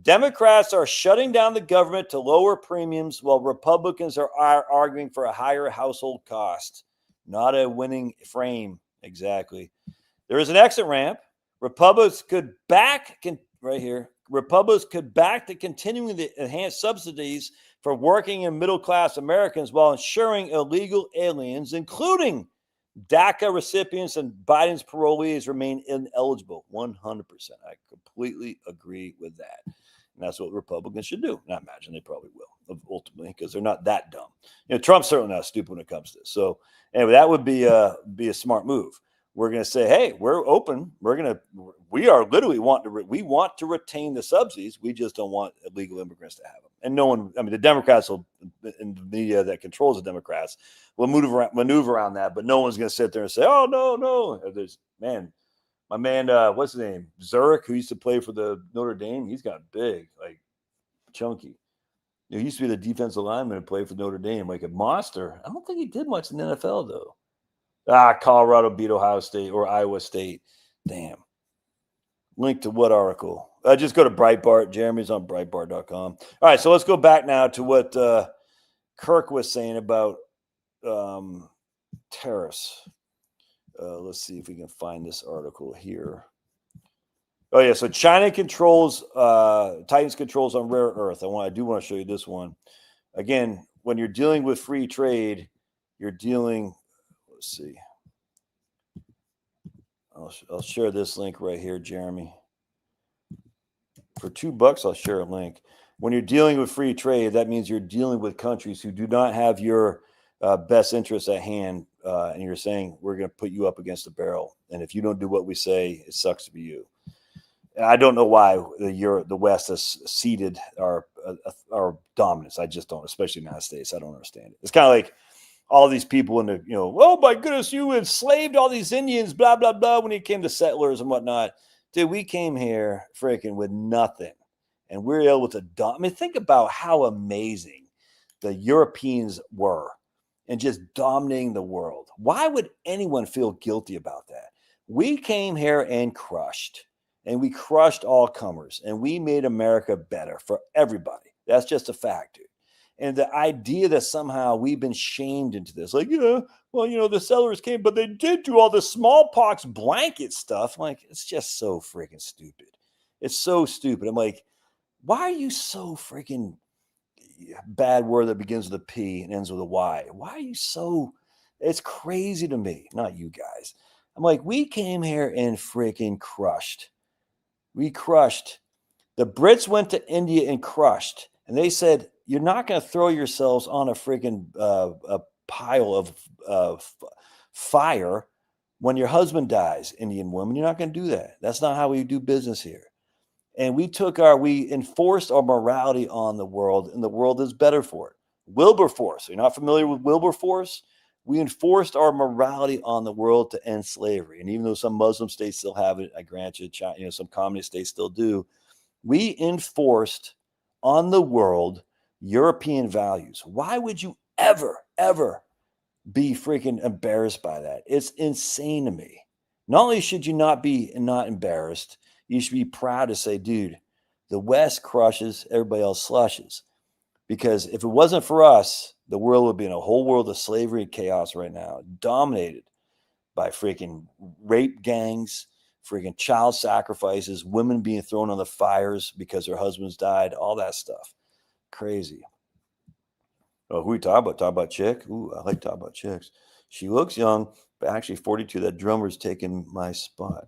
Democrats are shutting down the government to lower premiums, while Republicans are arguing for a higher household cost. Not a winning frame, exactly. There is an exit ramp. Republicans could back right here. Republicans could back to continuing the enhanced subsidies for working and middle-class Americans while ensuring illegal aliens, including DACA recipients and Biden's parolees, remain ineligible. 100%. I completely agree with that. And that's what Republicans should do. And I imagine they probably will, ultimately, because they're not that dumb. Trump's certainly not stupid when it comes to this. So anyway, that would be a smart move. We're going to say, hey, we're open. We are literally we want to retain the subsidies. We just don't want illegal immigrants to have them. And no one, the Democrats will, in the media that controls the Democrats, will maneuver around that. But no one's going to sit there and say, oh, no. There's, my man, what's his name? Zurich, who used to play for the Notre Dame. He's got big, like chunky. He used to be the defensive lineman and play for Notre Dame, like a monster. I don't think he did much in the NFL, though. Colorado beat Ohio State or Iowa State. Damn. Link to what article? Just go to Breitbart. Jeremy's on Breitbart.com. All right, so let's go back now to what Kirk was saying about tariffs. Let's see if we can find this article here. Oh, yeah, so China tightens controls on rare earth. I do want to show you this one. Again, when you're dealing with free trade, you're dealing... Let's see. I'll share this link right here, Jeremy. For $2, I'll share a link. When you're dealing with free trade, that means you're dealing with countries who do not have your best interests at hand, and you're saying we're going to put you up against the barrel. And if you don't do what we say, it sucks to be you. I don't know why the West has ceded our dominance. I just don't, especially the United States. I don't understand it. It's kind of like all these people in the, oh my goodness, you enslaved all these Indians, blah, blah, blah, when it came to settlers and whatnot. Dude, we came here freaking with nothing. And we were able to think about how amazing the Europeans were and just dominating the world. Why would anyone feel guilty about that? We came here and crushed. And we crushed all comers. And we made America better for everybody. That's just a fact, dude. And the idea that somehow we've been shamed into this, like, the settlers came, but they did do all the smallpox blanket stuff. Like, it's just so freaking stupid. It's so stupid. I'm like, why are you so freaking bad word that begins with a P and ends with a Y? Why are you so, it's crazy to me. Not you guys. I'm like, we came here and freaking crushed. We crushed. The Brits went to India and crushed. And they said, you're not going to throw yourselves on a freaking a pile of fire when your husband dies, Indian woman. You're not going to do that. That's not how we do business here. And we enforced our morality on the world, and the world is better for it. Wilberforce. You're not familiar with Wilberforce? We enforced our morality on the world to end slavery. And even though some Muslim states still have it, I grant you, China, some communist states still do. We enforced on the world European values. Why would you ever be freaking embarrassed by that? It's insane to me. Not only should you not be not embarrassed, you should be proud to say, dude, the West crushes, everybody else slushes. Because if it wasn't for us, the world would be in a whole world of slavery and chaos right now, dominated by freaking rape gangs, freaking child sacrifices, women being thrown on the fires because their husbands died, all that stuff. Crazy. Oh, who are we talking about? Talking about Chick? Ooh, I like talking about chicks. She looks young, but actually 42. That drummer's taking my spot.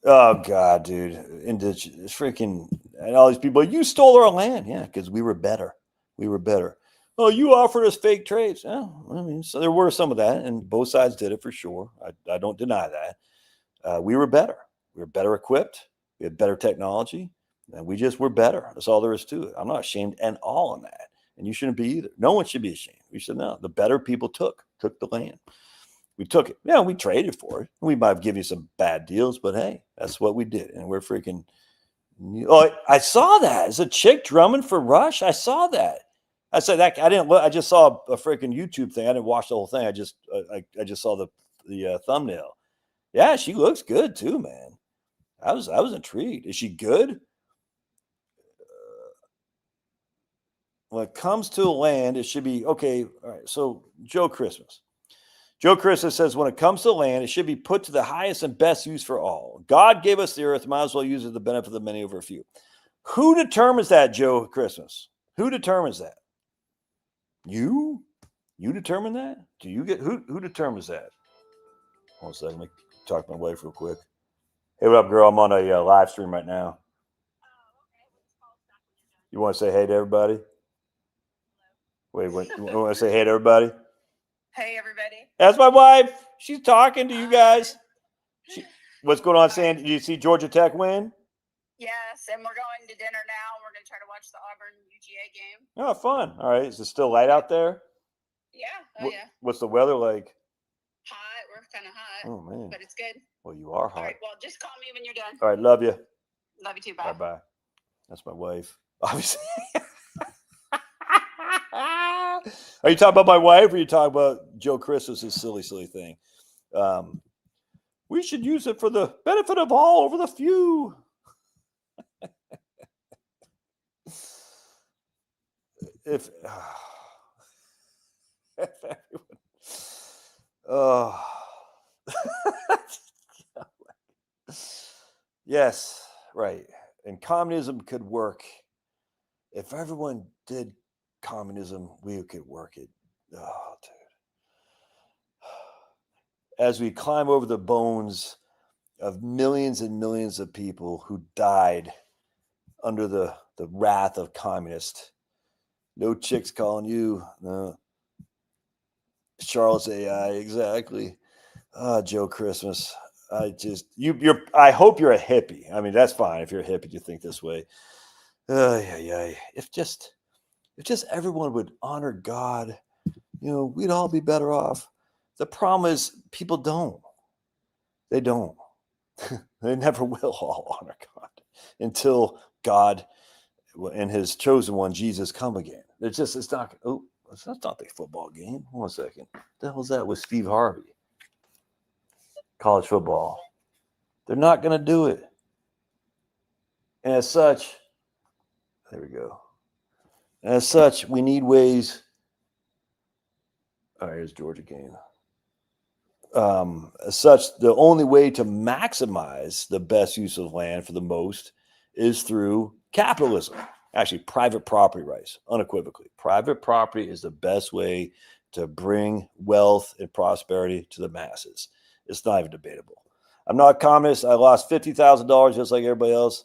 Oh, God, dude. And freaking, and all these people, you stole our land. Yeah, because we were better. We were better. Oh, you offered us fake trades. Yeah, I mean, so there were some of that, and both sides did it for sure. I don't deny that. We were better. We were better equipped. We had better technology, and we just were better. That's all there is to it. I'm not ashamed at all on that, and you shouldn't be either. No one should be ashamed. We should know the better people took the land. We took it. Yeah, we traded for it. We might have given you some bad deals, but hey, that's what we did, and we're freaking. Oh, I saw that. Is a chick drumming for Rush? I saw that. I said that I didn't look. I just saw a freaking YouTube thing. I didn't watch the whole thing. I just saw the thumbnail. Yeah, she looks good too, man. I was intrigued. Is she good? When it comes to land, it should be okay. All right. So Joe Christmas. Joe Christmas says, when it comes to land, it should be put to the highest and best use for all. God gave us the earth, might as well use it to the benefit of the many over a few. Who determines that, Joe Christmas? Who determines that? You? You determine that? Do you get who determines that? One second, let me talk to my wife real quick. Hey, what up, girl? I'm on a live stream right now. You want to say hey to everybody? Wait, you want to say hey to everybody? Hey, everybody. That's my wife. She's talking to you guys. What's going on, Sandy? Did you see Georgia Tech win? Yes, and we're going to dinner now. We're going to try to watch the Auburn UGA game. Oh, fun. All right. Is it still light out there? Yeah. Oh, yeah. What's the weather like? Hot. We're kind of hot. Oh, man. But it's good. Well, you are hot. All right. Well, just call me when you're done. All right. Love you. Love you too. Bye. Bye-bye. That's my wife. Obviously. Are you talking about my wife, or are you talking about Joe Christmas' silly thing? We should use it for the benefit of all over the few. if everyone, yes, right. And communism could work. If everyone did communism, we could work it. Oh, dude. As we climb over the bones of millions and millions of people who died under the wrath of communists. No chicks calling you. No. Charles AI, exactly. Joe Christmas. I hope you're a hippie. I mean, that's fine if you're a hippie, you think this way. If just everyone would honor God, we'd all be better off. The problem is people don't. They don't. They never will all honor God until God and his chosen one, Jesus, come again. It's not the football game. 1 second. What the hell is that with Steve Harvey? College football. They're not going to do it. And as such, there we go. And as such, we need ways. All right, here's Georgia game. As such, the only way to maximize the best use of land for the most is through capitalism. Actually, private property rights, unequivocally. Private property is the best way to bring wealth and prosperity to the masses. It's not even debatable. I'm not a communist. I lost $50,000 just like everybody else.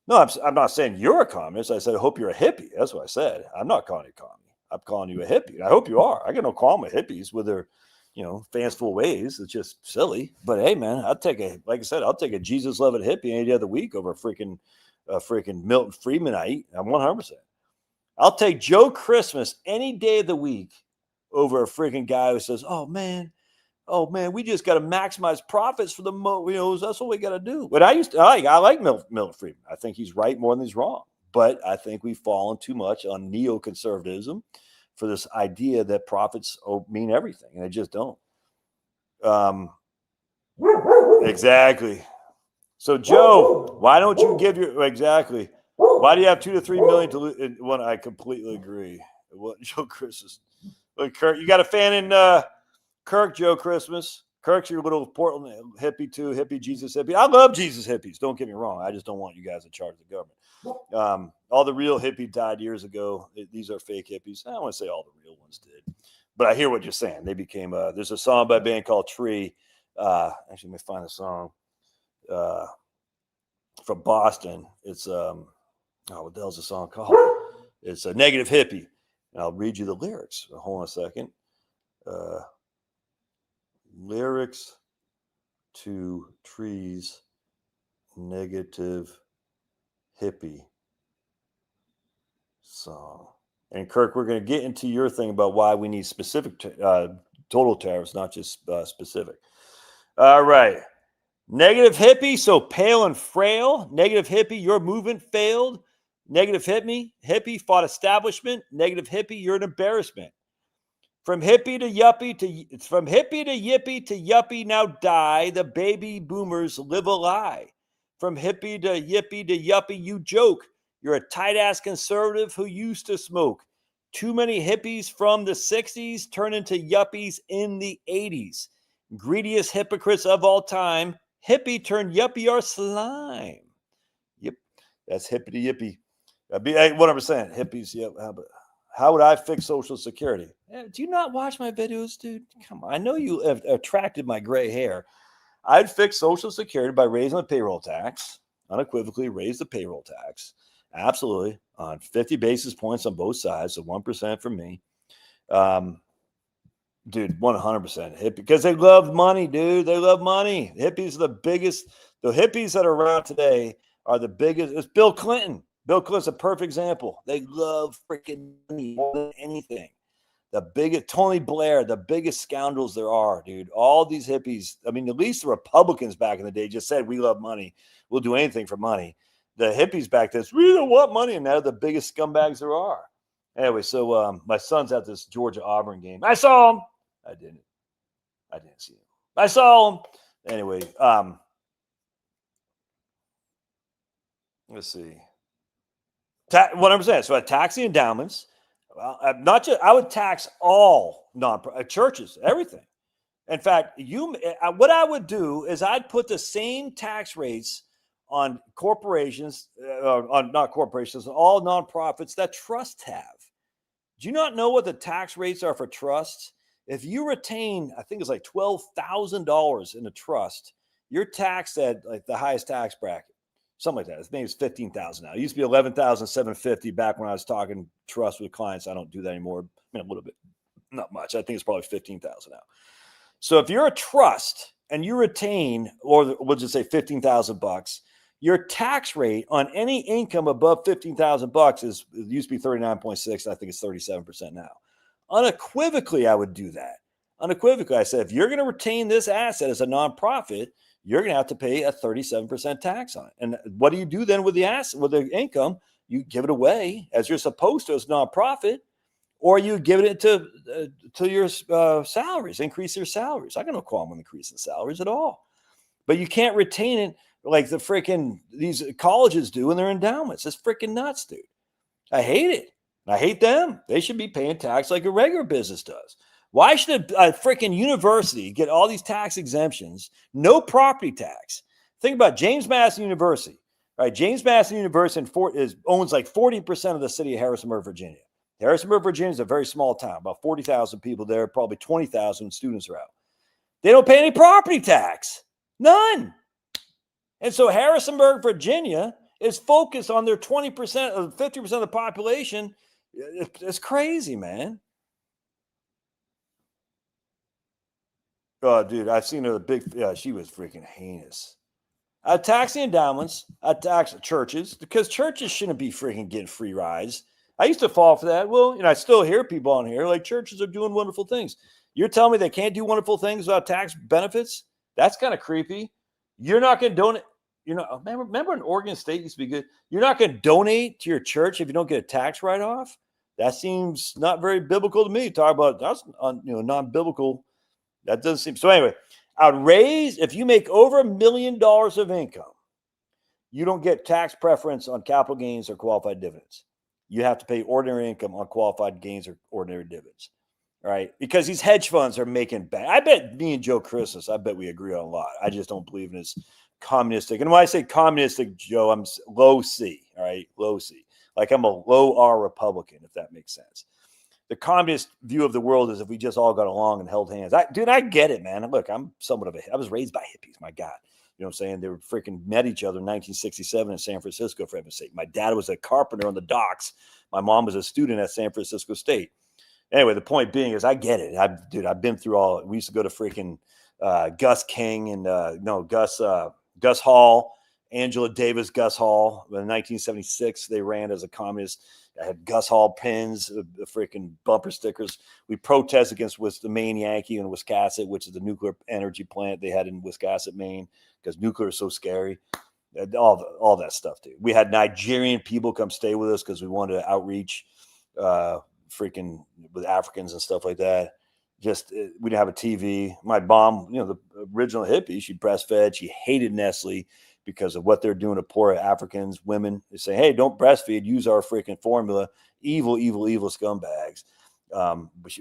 No, I'm not saying you're a communist. I said, I hope you're a hippie. That's what I said. I'm not calling you a commie. I'm calling you a hippie. I hope you are. I got no problem with hippies with their, fanciful ways. It's just silly. But hey, man, like I said, I'll take a Jesus-loving hippie any other week over a freaking Milton Friedmanite. I'm 100%. I'll take Joe Christmas any day of the week over a freaking guy who says, oh man, we just got to maximize profits for the that's what we got to do. But I like Milton Friedman. I think he's right more than he's wrong. But I think we've fallen too much on neoconservatism for this idea that profits mean everything, and they just don't. Exactly. So Joe, why don't you give exactly? Why do you have 2 to 3 million to lose? One, I completely agree. What Joe Christmas? Look, Kirk, you got a fan in Kirk, Joe Christmas. Kirk's your little Portland hippie too, hippie Jesus hippie. I love Jesus hippies. Don't get me wrong. I just don't want you guys in charge of the government. All the real hippie died years ago. These are fake hippies. I don't want to say all the real ones did, but I hear what you're saying. They became. There's a song by a band called Tree. Actually, let me find the song. From Boston. It's what the hell's the song called? It's a negative hippie. And I'll read you the lyrics. Hold on a second. Lyrics to Trees, negative hippie song. And Kirk, we're going to get into your thing about why we need specific total tariffs, not just specific. All right. Negative hippie, so pale and frail. Negative hippie, your movement failed. Negative hippie fought establishment. Negative hippie, you're an embarrassment. From hippie to yippie to yuppie, now die. The baby boomers live a lie. From hippie to yuppie, you joke. You're a tight-ass conservative who used to smoke. Too many hippies from the 60s turn into yuppies in the 80s. Greediest hypocrites of all time. Hippie turned yuppie are slime. Yep, that's hippie to yippie. 100% hippies. Yep. How would I fix Social Security? Do you not watch my videos, dude? Come on. I know you have attracted my gray hair. I'd fix Social Security by raising the payroll tax, unequivocally raise the payroll tax. Absolutely. On 50 basis points on both sides, so 1% for me. Dude, 100% because they love money, dude. They love money. Hippies are the biggest. The hippies that are around today are the biggest. It's Bill Clinton. Bill Clinton's a perfect example. They love freaking money more than anything. The biggest, Tony Blair, the biggest scoundrels there are, dude. All these hippies. I mean, at least the Republicans back in the day just said, we love money. We'll do anything for money. The hippies back then, we don't want money. And now the biggest scumbags there are. Anyway, so my son's at this Georgia Auburn game. I saw him. I didn't see him. I saw him. Anyway, let's see. 100%. So I tax the endowments. Well, not just. I would tax all churches, everything. In fact, what I would do is I'd put the same tax rates on corporations, not corporations, all nonprofits that trusts have. Do you not know what the tax rates are for trusts? If you retain, I think it's like $12,000 in a trust, you're taxed at like the highest tax bracket, something like that. I think it's $15,000 now. It used to be $11,750 back when I was talking trust with clients. I don't do that anymore. I mean, a little bit, not much. I think it's probably $15,000 now. So if you're a trust and you retain, or we'll just say $15,000, your tax rate on any income above $15,000 it used to be 39.6. I think it's 37% now. Unequivocally, I would do that. Unequivocally, I said, if you're going to retain this asset as a nonprofit, you're going to have to pay a 37% tax on it. And what do you do then with the asset, with the income? You give it away as you're supposed to as a nonprofit, or you give it to your salaries, increase your salaries. I got no qualm with increasing salaries at all. But you can't retain it like the freaking these colleges do in their endowments. It's freaking nuts, dude. I hate it. I hate them. They should be paying tax like a regular business does. Why should a freaking university get all these tax exemptions, no property tax? Think about James Madison University. Right? James Madison University owns like 40% of the city of Harrisonburg, Virginia. Harrisonburg, Virginia is a very small town, about 40,000 people there, probably 20,000 students are out. They don't pay any property tax. None. And so Harrisonburg, Virginia is focused on their 20% or 50% of the population. It's crazy, man. Oh, dude, I've seen her she was freaking heinous. I tax the endowments. I tax churches because churches shouldn't be freaking getting free rides. I used to fall for that. Well, I still hear people on here like churches are doing wonderful things. You're telling me they can't do wonderful things without tax benefits? That's kind of creepy. You're not going to donate. Remember when Oregon State used to be good? You're not going to donate to your church if you don't get a tax write-off? That seems not very biblical to me. Talk about that's non-biblical. That doesn't seem so. Anyway, if you make over $1 million of income, you don't get tax preference on capital gains or qualified dividends. You have to pay ordinary income on qualified gains or ordinary dividends. All right, because these hedge funds are making bad. I bet me and Joe Christmas, I bet we agree on a lot. I just don't believe in this communistic. And when I say communistic, Joe, I'm low C. All right, low C. Like I'm a low R Republican, if that makes sense. The communist view of the world is if we just all got along and held hands. I get it, man. Look, I'm somewhat of I was raised by hippies. My God, You know what I'm saying? They were freaking met each other in 1967 in San Francisco, for heaven's sake. My dad was a carpenter on the docks. My mom was a student at San Francisco State. Anyway, the point being is I get it. I've been through all. We used to go to freaking Gus King and Gus Hall, Angela Davis, Gus Hall. In 1976, they ran as a communist. I had Gus Hall pins, freaking bumper stickers. We protest against the Maine Yankee in Wiscasset, which is the nuclear energy plant they had in Wiscasset, Maine, because nuclear is so scary. All that stuff, dude. We had Nigerian people come stay with us because we wanted to outreach freaking with Africans and stuff like that. Just we didn't have a TV. My mom, the original hippie, she breastfed. She hated Nestle because of what they're doing to poor Africans, women. They say, hey, don't breastfeed. Use our freaking formula. Evil, evil, evil scumbags.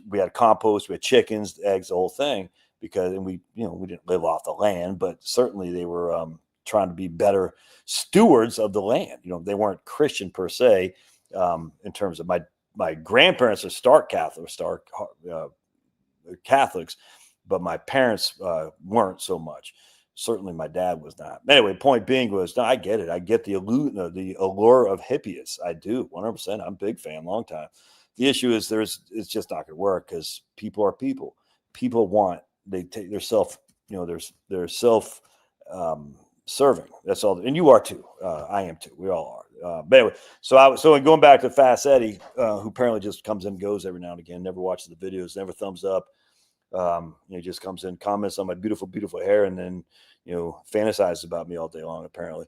We had compost. We had chickens, eggs, the whole thing. Because we didn't live off the land, but certainly they were trying to be better stewards of the land. They weren't Christian per se in terms of my grandparents are stark Catholics, but my parents weren't so much. Certainly my dad was not. Anyway, point being was, no, I get it. I get the allure of hippies. I do, 100%. I'm a big fan, long time. The issue is it's just not going to work because people are people. People they take their self, they're self serving. That's all. And you are too. I am too. We all are. But anyway, so going back to Fast Eddie, who apparently just comes and goes every now and again, never watches the videos, never thumbs up. Just comes in, comments on my beautiful, beautiful hair, and then fantasizes about me all day long. Apparently,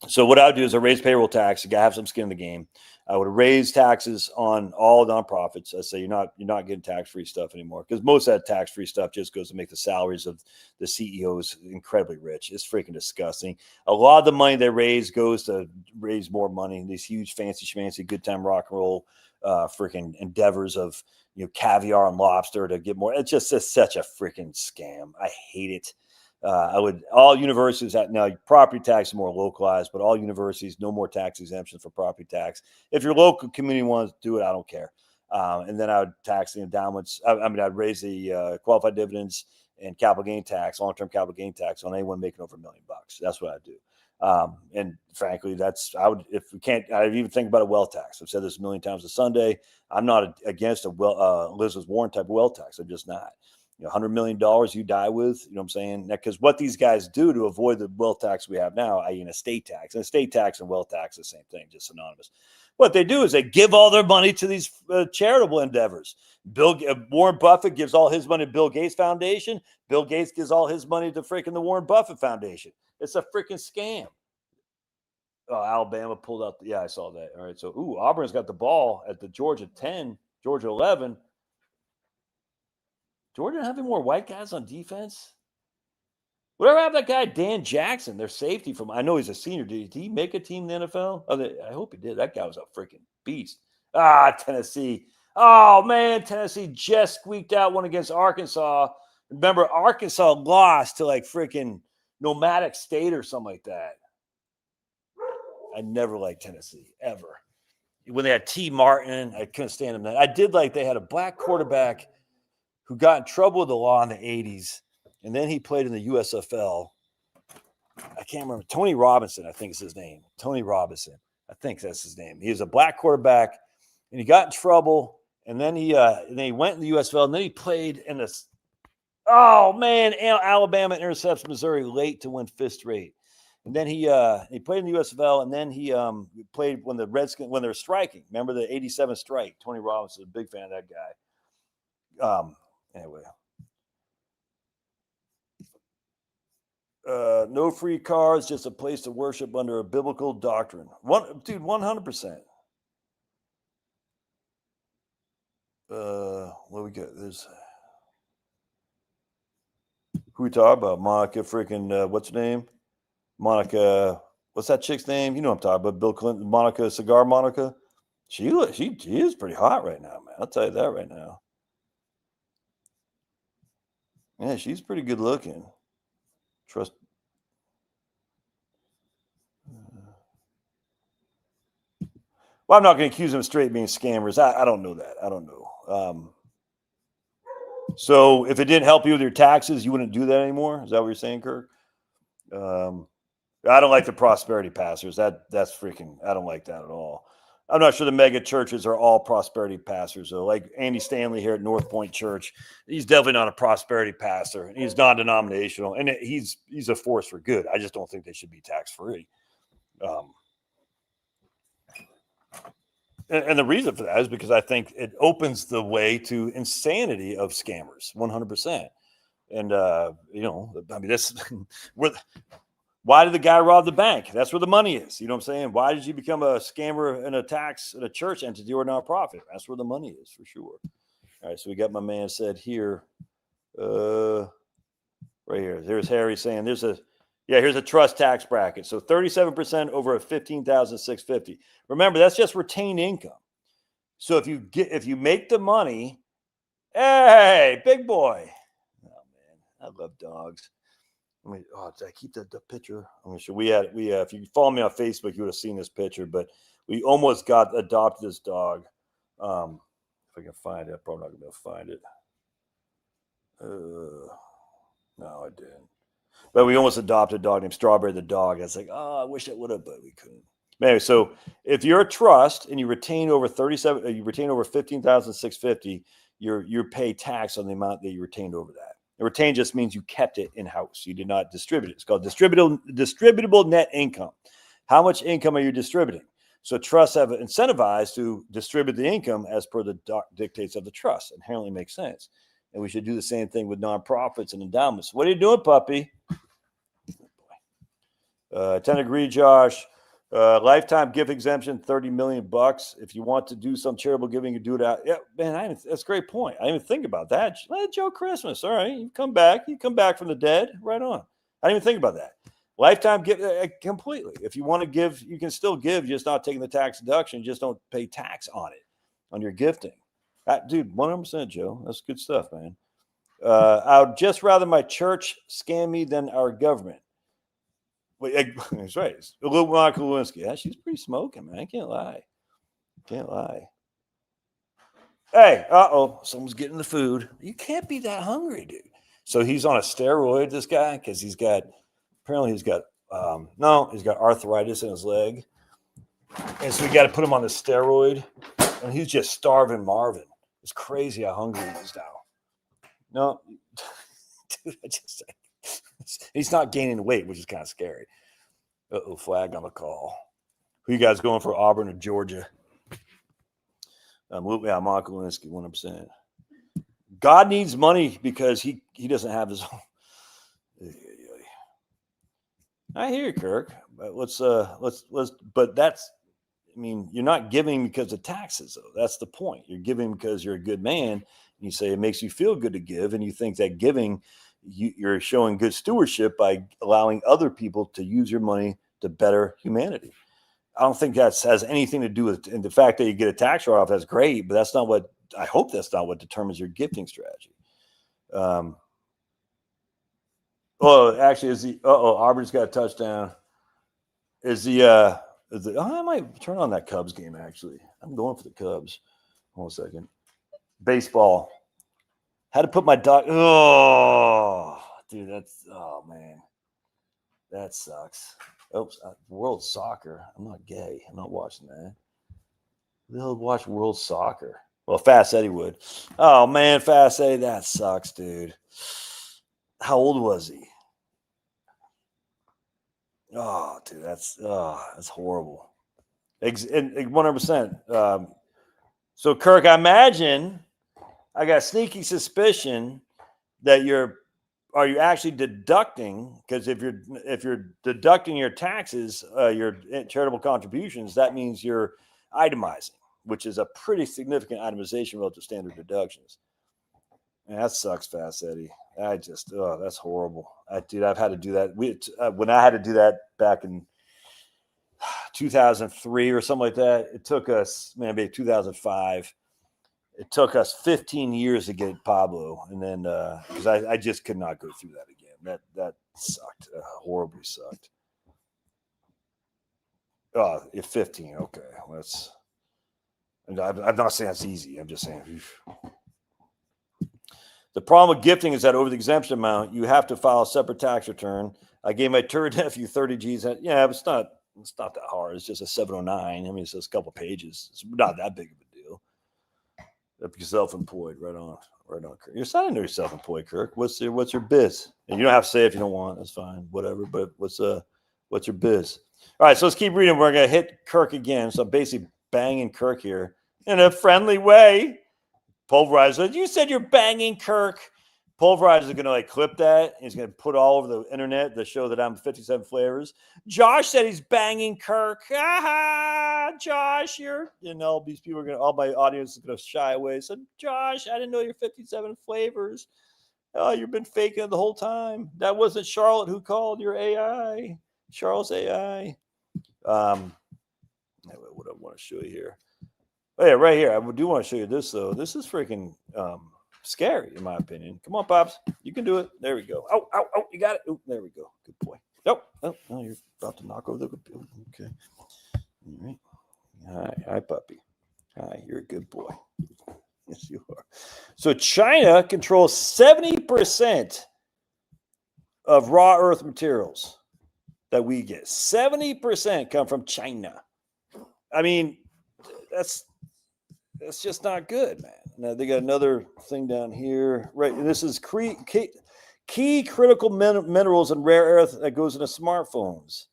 so what I would do is I raise payroll tax. You got to have some skin in the game. I would raise taxes on all nonprofits. I say you're not getting tax-free stuff anymore because most of that tax-free stuff just goes to make the salaries of the CEOs incredibly rich. It's freaking disgusting. A lot of the money they raise goes to raise more money in these huge fancy schmancy good time rock and roll freaking endeavors of caviar and lobster to get more. It's just such a freaking scam. I hate it. All universities have now property tax is more localized, but all universities, no more tax exemptions for property tax. If your local community wants to do it, I don't care. And then I would tax the endowments. I'd raise the qualified dividends and capital gain tax, long-term capital gain tax on anyone making over $1 million. That's what I'd do. And frankly, if we can't, I'd even think about a wealth tax. I've said this a million times a Sunday. I'm not against Elizabeth Warren type of wealth tax. I'm just not. $100 million you die with, you know what I'm saying? Because what these guys do to avoid the wealth tax we have now, i.e. an estate tax. An estate tax and wealth tax is the same thing, just synonymous. What they do is they give all their money to these charitable endeavors. Warren Buffett gives all his money to Bill Gates Foundation. Bill Gates gives all his money to freaking the Warren Buffett Foundation. It's a freaking scam. Oh, Alabama pulled out. Yeah, I saw that. All right, so Auburn's got the ball at the Georgia 10, Georgia 11. Georgia having more white guys on defense? Whatever happened to that guy, Dan Jackson, their safety from, I know he's a senior. Did he make a team in the NFL? I hope he did. That guy was a freaking beast. Tennessee. Oh, man, Tennessee just squeaked out one against Arkansas. Remember, Arkansas lost to like freaking Nomadic State or something like that. I never liked Tennessee, ever. When they had T. Martin, I couldn't stand him then. I did like they had a black quarterback who got in trouble with the law in the 80s, and then he played in the USFL. I can't remember. Tony Robinson, I think is his name. Tony Robinson. I think that's his name. He was a black quarterback, and he got in trouble, and then he went in the USFL, and then he played in this. Oh, man, Alabama intercepts Missouri late to win fifth straight. And then he played in the USFL, and then he played when the Redskins, when they were striking. Remember the 87 strike? Tony Robinson, a big fan of that guy. Anyway. No free cars, just a place to worship under a biblical doctrine. 100%. What we got? There's who we talk about? Monica freaking what's her name? Monica, what's that chick's name? You know what I'm talking about. Bill Clinton, Monica, Cigar Monica. She is pretty hot right now, man. I'll tell you that right now. Yeah, she's pretty good looking. Trust. Well, I'm not going to accuse them of straight being scammers. I don't know that. I don't know. So if it didn't help you with your taxes, you wouldn't do that anymore? Is that what you're saying, Kirk? I don't like the prosperity pastors. That's freaking. I don't like that at all. I'm not sure the mega churches are all prosperity pastors. So, like Andy Stanley here at North Point Church, he's definitely not a prosperity pastor. He's non-denominational, and he's a force for good. I just don't think they should be tax free. And the reason for that is because I think it opens the way to insanity of scammers, 100%. And I mean, this why did the guy rob the bank? That's where the money is. You know what I'm saying? Why did you become a scammer in a church entity or nonprofit? That's where the money is for sure. All right, so we got my man said here, right here. There's Harry saying here's a trust tax bracket. So 37% over a 15,650. Remember, that's just retained income. So if you make the money, hey, big boy. Oh man, I love dogs. Did I keep the picture? I'm sure we if you follow me on Facebook, you would have seen this picture, but we almost adopted this dog. If I can find it, I'm probably not gonna be able to find it. No, I didn't. But we almost adopted a dog named Strawberry the dog. It's like, I wish I would have, but we couldn't. Anyway, so if you're a trust and you retain over 15,650, you pay tax on the amount that you retained over that. And retain just means you kept it in house. You did not distribute it. It's called distributable net income. How much income are you distributing? So trusts have incentivized to distribute the income as per the dictates of the trust. Inherently makes sense. And we should do the same thing with nonprofits and endowments. What are you doing, puppy? 10 agree, Josh. Lifetime gift exemption, $30 million. If you want to do some charitable giving, you do it out. Yeah, man, that's a great point. I didn't even think about that. Joe Christmas. All right, you come back. You come back from the dead. Right on. I didn't even think about that. Lifetime gift completely. If you want to give, you can still give, just not taking the tax deduction. Just don't pay tax on it, on your gifting. Dude, 100%, Joe. That's good stuff, man. I'd just rather my church scam me than our government. Wait, that's right. Monica Lewinsky. Yeah, she's pretty smoking, man. I can't lie. Hey, someone's getting the food. You can't be that hungry, dude. So he's on a steroid, this guy, because he's got arthritis in his leg. And so we got to put him on the steroid. And he's just starving Marvin. It's crazy how hungry he is now. No, dude, he's not gaining weight, which is kind of scary. Flag on the call. Who you guys going for, Auburn or Georgia? Monica Lewinsky, 100%. God needs money because he doesn't have his own. I hear you, Kirk. But but that's, I mean, you're not giving because of taxes, though. That's the point. You're giving because you're a good man. And you say it makes you feel good to give, and you think that giving, you're showing good stewardship by allowing other people to use your money to better humanity. I don't think that has anything to do with, and the fact that you get a tax write-off, that's great, but I hope that's not what determines your gifting strategy. Actually, Auburn's got a touchdown. I might turn on that Cubs game, actually. I'm going for the Cubs. Hold a second. Baseball. Had to put my dog. Oh, dude, man. That sucks. Oops, World Soccer. I'm not gay. I'm not watching that. They'll watch World Soccer. Well, Fast Eddie would. Oh, man, Fast Eddie, that sucks, dude. How old was he? Oh, dude, that's horrible. 100%. So, Kirk, I imagine I got a sneaky suspicion that are you actually deducting? Because if you're deducting your taxes, your charitable contributions, that means you're itemizing, which is a pretty significant itemization relative to standard deductions. Man, that sucks, Fast Eddie. That's horrible. I've had to do that. When I had to do that back in 2003 or something like that, it took us, maybe 2005. It took us 15 years to get Pablo, and then because I just could not go through that again. That sucked. Horribly sucked. Oh, 15. Okay, I'm not saying that's easy. I'm just saying. The problem with gifting is that over the exemption amount, you have to file a separate tax return. I gave my third nephew 30 G's. Yeah, it's not that hard. It's just a 709. I mean, it's just a couple pages. It's not that big of a deal. If you're self-employed, right on. You're signing you're self-employed, Kirk. What's your biz? And you don't have to say if you don't want. That's fine. Whatever. But what's your biz? All right, so let's keep reading. We're gonna hit Kirk again. So I'm basically banging Kirk here in a friendly way. Pulverizer. You said you're banging Kirk. Pulverizer is going to clip that. He's going to put it all over the internet to show that I'm 57 flavors. Josh said he's banging Kirk. Josh, these people are all my audience is going to shy away. So, Josh, I didn't know you're 57 flavors. Oh, you've been faking it the whole time. That wasn't Charlotte who called your AI. Charles AI. What I want to show you here. Oh, yeah, right here. I do want to show you this, though. This is freaking scary, in my opinion. Come on, Pops. You can do it. There we go. Oh, you got it. Oh, there we go. Good boy. Oh, you're about to knock over the computer. Okay. All right. Hi, puppy. Hi, you're a good boy. Yes, you are. So China controls 70% of raw earth materials that we get. 70% come from China. I mean, that's just not good, man. Now they got another thing down here, right? This is key critical minerals and rare earth that goes into smartphones.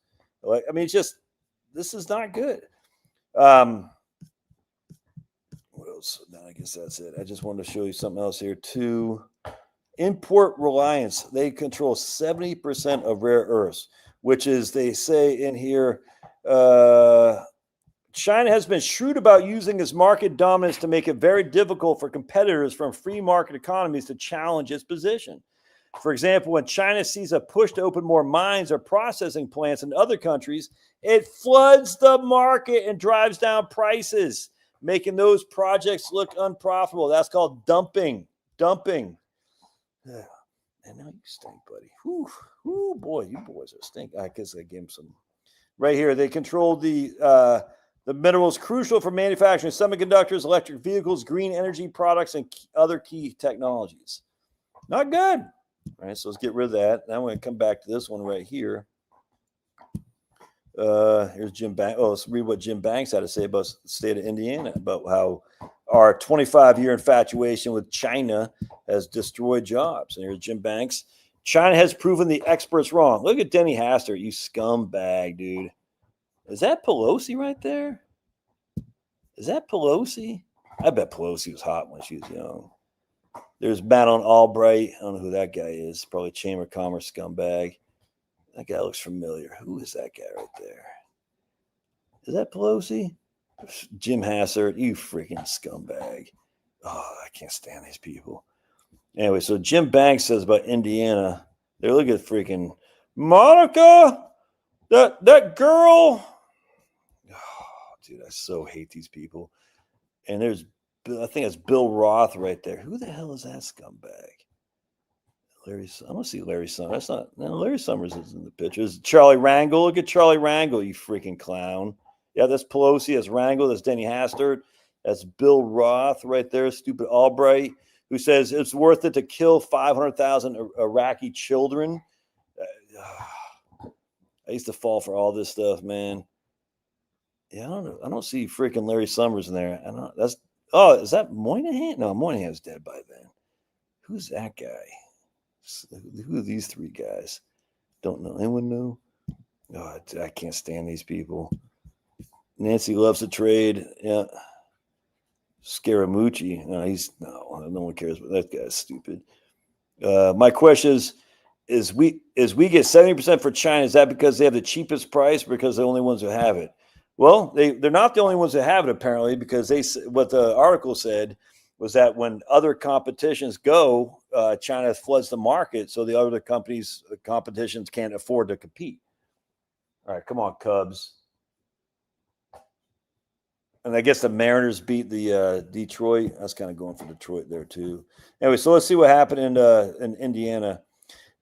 This is not good. What else? No, I guess that's it. I just wanted to show you something else here too. Import reliance. They control 70% of rare earths, which is, they say in here, China has been shrewd about using its market dominance to make it very difficult for competitors from free market economies to challenge its position. For example, when China sees a push to open more mines or processing plants in other countries, it floods the market and drives down prices, making those projects look unprofitable. That's called dumping. And now you stink, buddy. Whew, boy, you boys are stink. I guess I gave him some. Right here, they control the minerals crucial for manufacturing semiconductors, electric vehicles, green energy products, and other key technologies. Not good. All right, so let's get rid of that. Now I'm going to come back to this one right here. Here's Jim Banks. Oh, let's read what Jim Banks had to say about the state of Indiana, about how our 25-year infatuation with China has destroyed jobs. And here's Jim Banks. China has proven the experts wrong. Look at Denny Hastert, you scumbag, dude. Is that Pelosi right there? Is that Pelosi? I bet Pelosi was hot when she was young. There's Madeleine Albright. I don't know who that guy is. Probably Chamber of Commerce scumbag. That guy looks familiar. Who is that guy right there? Is that Pelosi? Jim Hastert, you freaking scumbag. Oh, I can't stand these people. Anyway, so Jim Banks says about Indiana. They look at freaking Monica, that girl. Oh, dude, I so hate these people. And there's, I think it's Bill Roth right there. Who the hell is that scumbag? I don't see Larry Summers. Larry Summers is in the pictures. Charlie Rangel. Look at Charlie Rangel, you freaking clown. Yeah, that's Pelosi. That's Rangel. That's Denny Hastert. That's Bill Roth right there. Stupid Albright, who says it's worth it to kill 500,000 Iraqi children. I used to fall for all this stuff, man. Yeah, I don't know. I don't see freaking Larry Summers in there. Is that Moynihan? No, Moynihan's dead by then. Who's that guy? Who are these three guys? Don't know. Anyone know? Oh, I can't stand these people. Nancy loves to trade. Yeah. Scaramucci. No one cares, but that guy's stupid. My question is we get 70% for China. Is that because they have the cheapest price, or because they're the only ones who have it? Well, they're not the only ones who have it, apparently, because what the article said was that when other competitions go, China floods the market, so the other competitions can't afford to compete. All right, come on, Cubs. And I guess the Mariners beat the Detroit. I was kind of going for Detroit there too. Anyway, so let's see what happened in Indiana.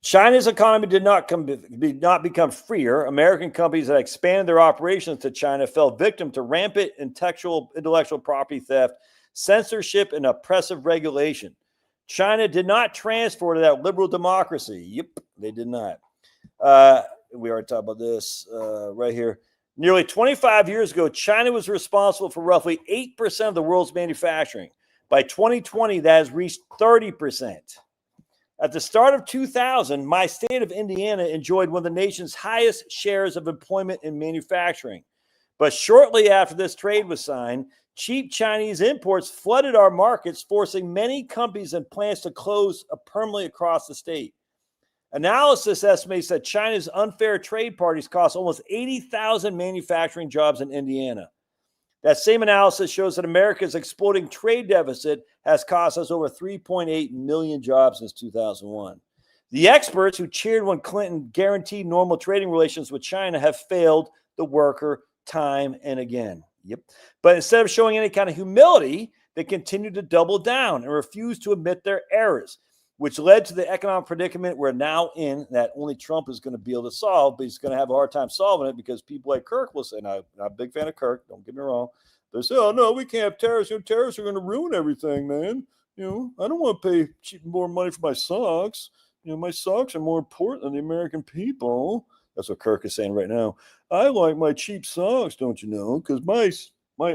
China's economy did not become freer. American companies that expanded their operations to China fell victim to rampant intellectual property theft, censorship, and oppressive regulation. China did not transfer to that liberal democracy. Yep, they did not. We already talked about this right here. Nearly 25 years ago, China was responsible for roughly 8% of the world's manufacturing. By 2020, that has reached 30%. At the start of 2000, my state of Indiana enjoyed one of the nation's highest shares of employment in manufacturing. But shortly after this trade was signed, cheap Chinese imports flooded our markets, forcing many companies and plants to close permanently across the state. Analysis estimates that China's unfair trade parties cost almost 80,000 manufacturing jobs in Indiana. That same analysis shows that America's exploding trade deficit has cost us over 3.8 million jobs since 2001. The experts who cheered when Clinton guaranteed normal trading relations with China have failed the worker time and again. Yep. But instead of showing any kind of humility, they continue to double down and refuse to admit their errors, which led to the economic predicament we're now in that only Trump is going to be able to solve, but he's going to have a hard time solving it because people like Kirk will say, and I'm a big fan of Kirk, don't get me wrong, they say, oh, no, we can't have tariffs. Tariffs are going to ruin everything, man. I don't want to pay more money for my socks. My socks are more important than the American people. That's what Kirk is saying right now. I like my cheap socks, don't you know, because my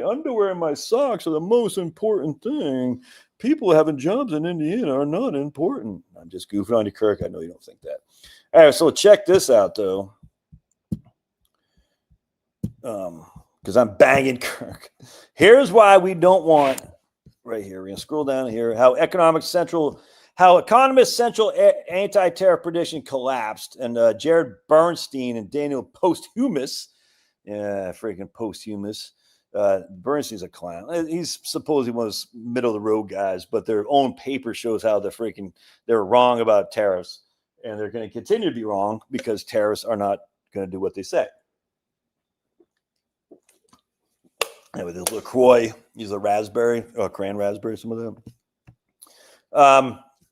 underwear and my socks are the most important thing. People having jobs in Indiana are not important. I'm just goofing on you, Kirk. I know you don't think that. All right, so check this out, though. Because I'm banging Kirk. Here's why we don't want, right here, we're going to scroll down here, how Economists' Central anti-tariff prediction collapsed. And Jared Bernstein and Daniel Posthumous, freaking Posthumous, Bernstein's a clown. He's supposedly one of those middle-of-the-road guys, but their own paper shows how they're wrong about tariffs, and they're going to continue to be wrong because tariffs are not going to do what they say. And with his LaCroix, use a raspberry, cran raspberry, some of them.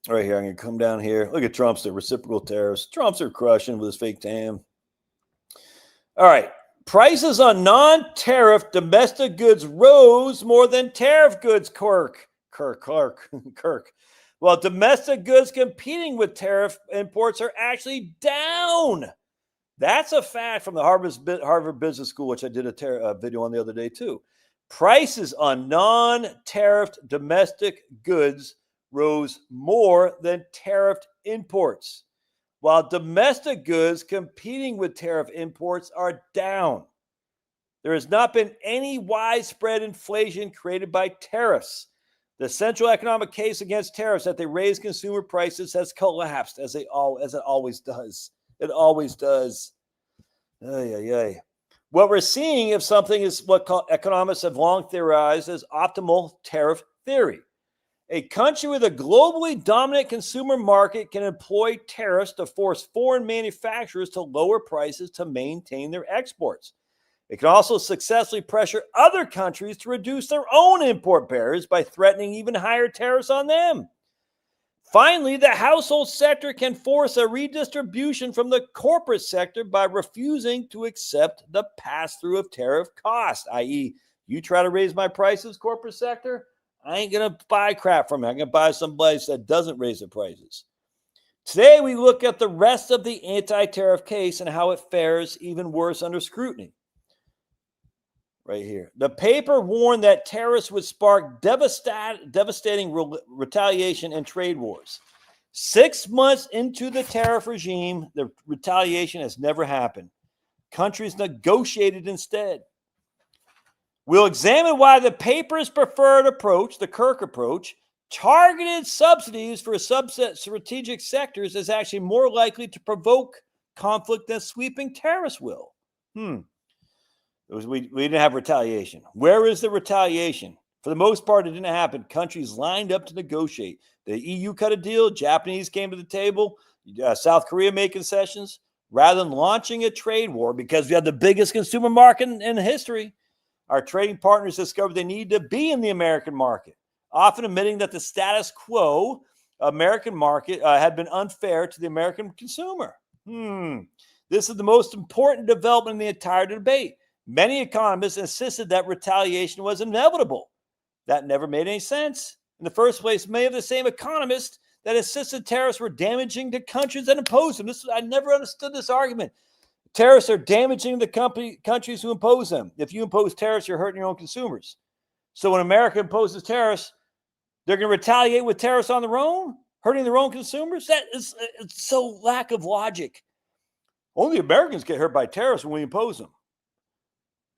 Right here, I'm going to come down here. Look at Trump's, the reciprocal tariffs. Trump's are crushing with his fake TAM. All right. Prices on non-tariff domestic goods rose more than tariff goods, Kirk. While domestic goods competing with tariff imports are actually down. That's a fact from the Harvard Business School, which I did a video on the other day too. Prices on non-tariffed domestic goods rose more than tariffed imports, while domestic goods competing with tariff imports are down. There has not been any widespread inflation created by tariffs. The central economic case against tariffs that they raise consumer prices has collapsed, as it always does. It always does. What we're seeing if something is what economists have long theorized as optimal tariff theory. A country with a globally dominant consumer market can employ tariffs to force foreign manufacturers to lower prices to maintain their exports. It can also successfully pressure other countries to reduce their own import barriers by threatening even higher tariffs on them. Finally, the household sector can force a redistribution from the corporate sector by refusing to accept the pass-through of tariff costs, i.e., you try to raise my prices, corporate sector, I ain't going to buy crap from you. I'm going to buy some place that doesn't raise the prices. Today, we look at the rest of the anti-tariff case and how it fares even worse under scrutiny. Right here. The paper warned that tariffs would spark devastating retaliation and trade wars. 6 months into the tariff regime, the retaliation has never happened. Countries negotiated instead. We'll examine why the paper's preferred approach, the Kirk approach, targeted subsidies for subset strategic sectors is actually more likely to provoke conflict than sweeping tariffs will. We didn't have retaliation. Where is the retaliation? For the most part, it didn't happen. Countries lined up to negotiate. The EU cut a deal. Japanese came to the table. South Korea made concessions. Rather than launching a trade war, because we had the biggest consumer market in history, our trading partners discovered they needed to be in the American market, often admitting that the status quo American market had been unfair to the American consumer. This is the most important development in the entire debate. Many economists insisted that retaliation was inevitable. That never made any sense. In the first place, many of the same economists that insisted tariffs were damaging to countries that imposed them. I never understood this argument. Tariffs are damaging the countries who impose them. If you impose tariffs, you're hurting your own consumers. So when America imposes tariffs, they're going to retaliate with tariffs on their own, hurting their own consumers? That is it's so lack of logic. Only Americans get hurt by tariffs when we impose them.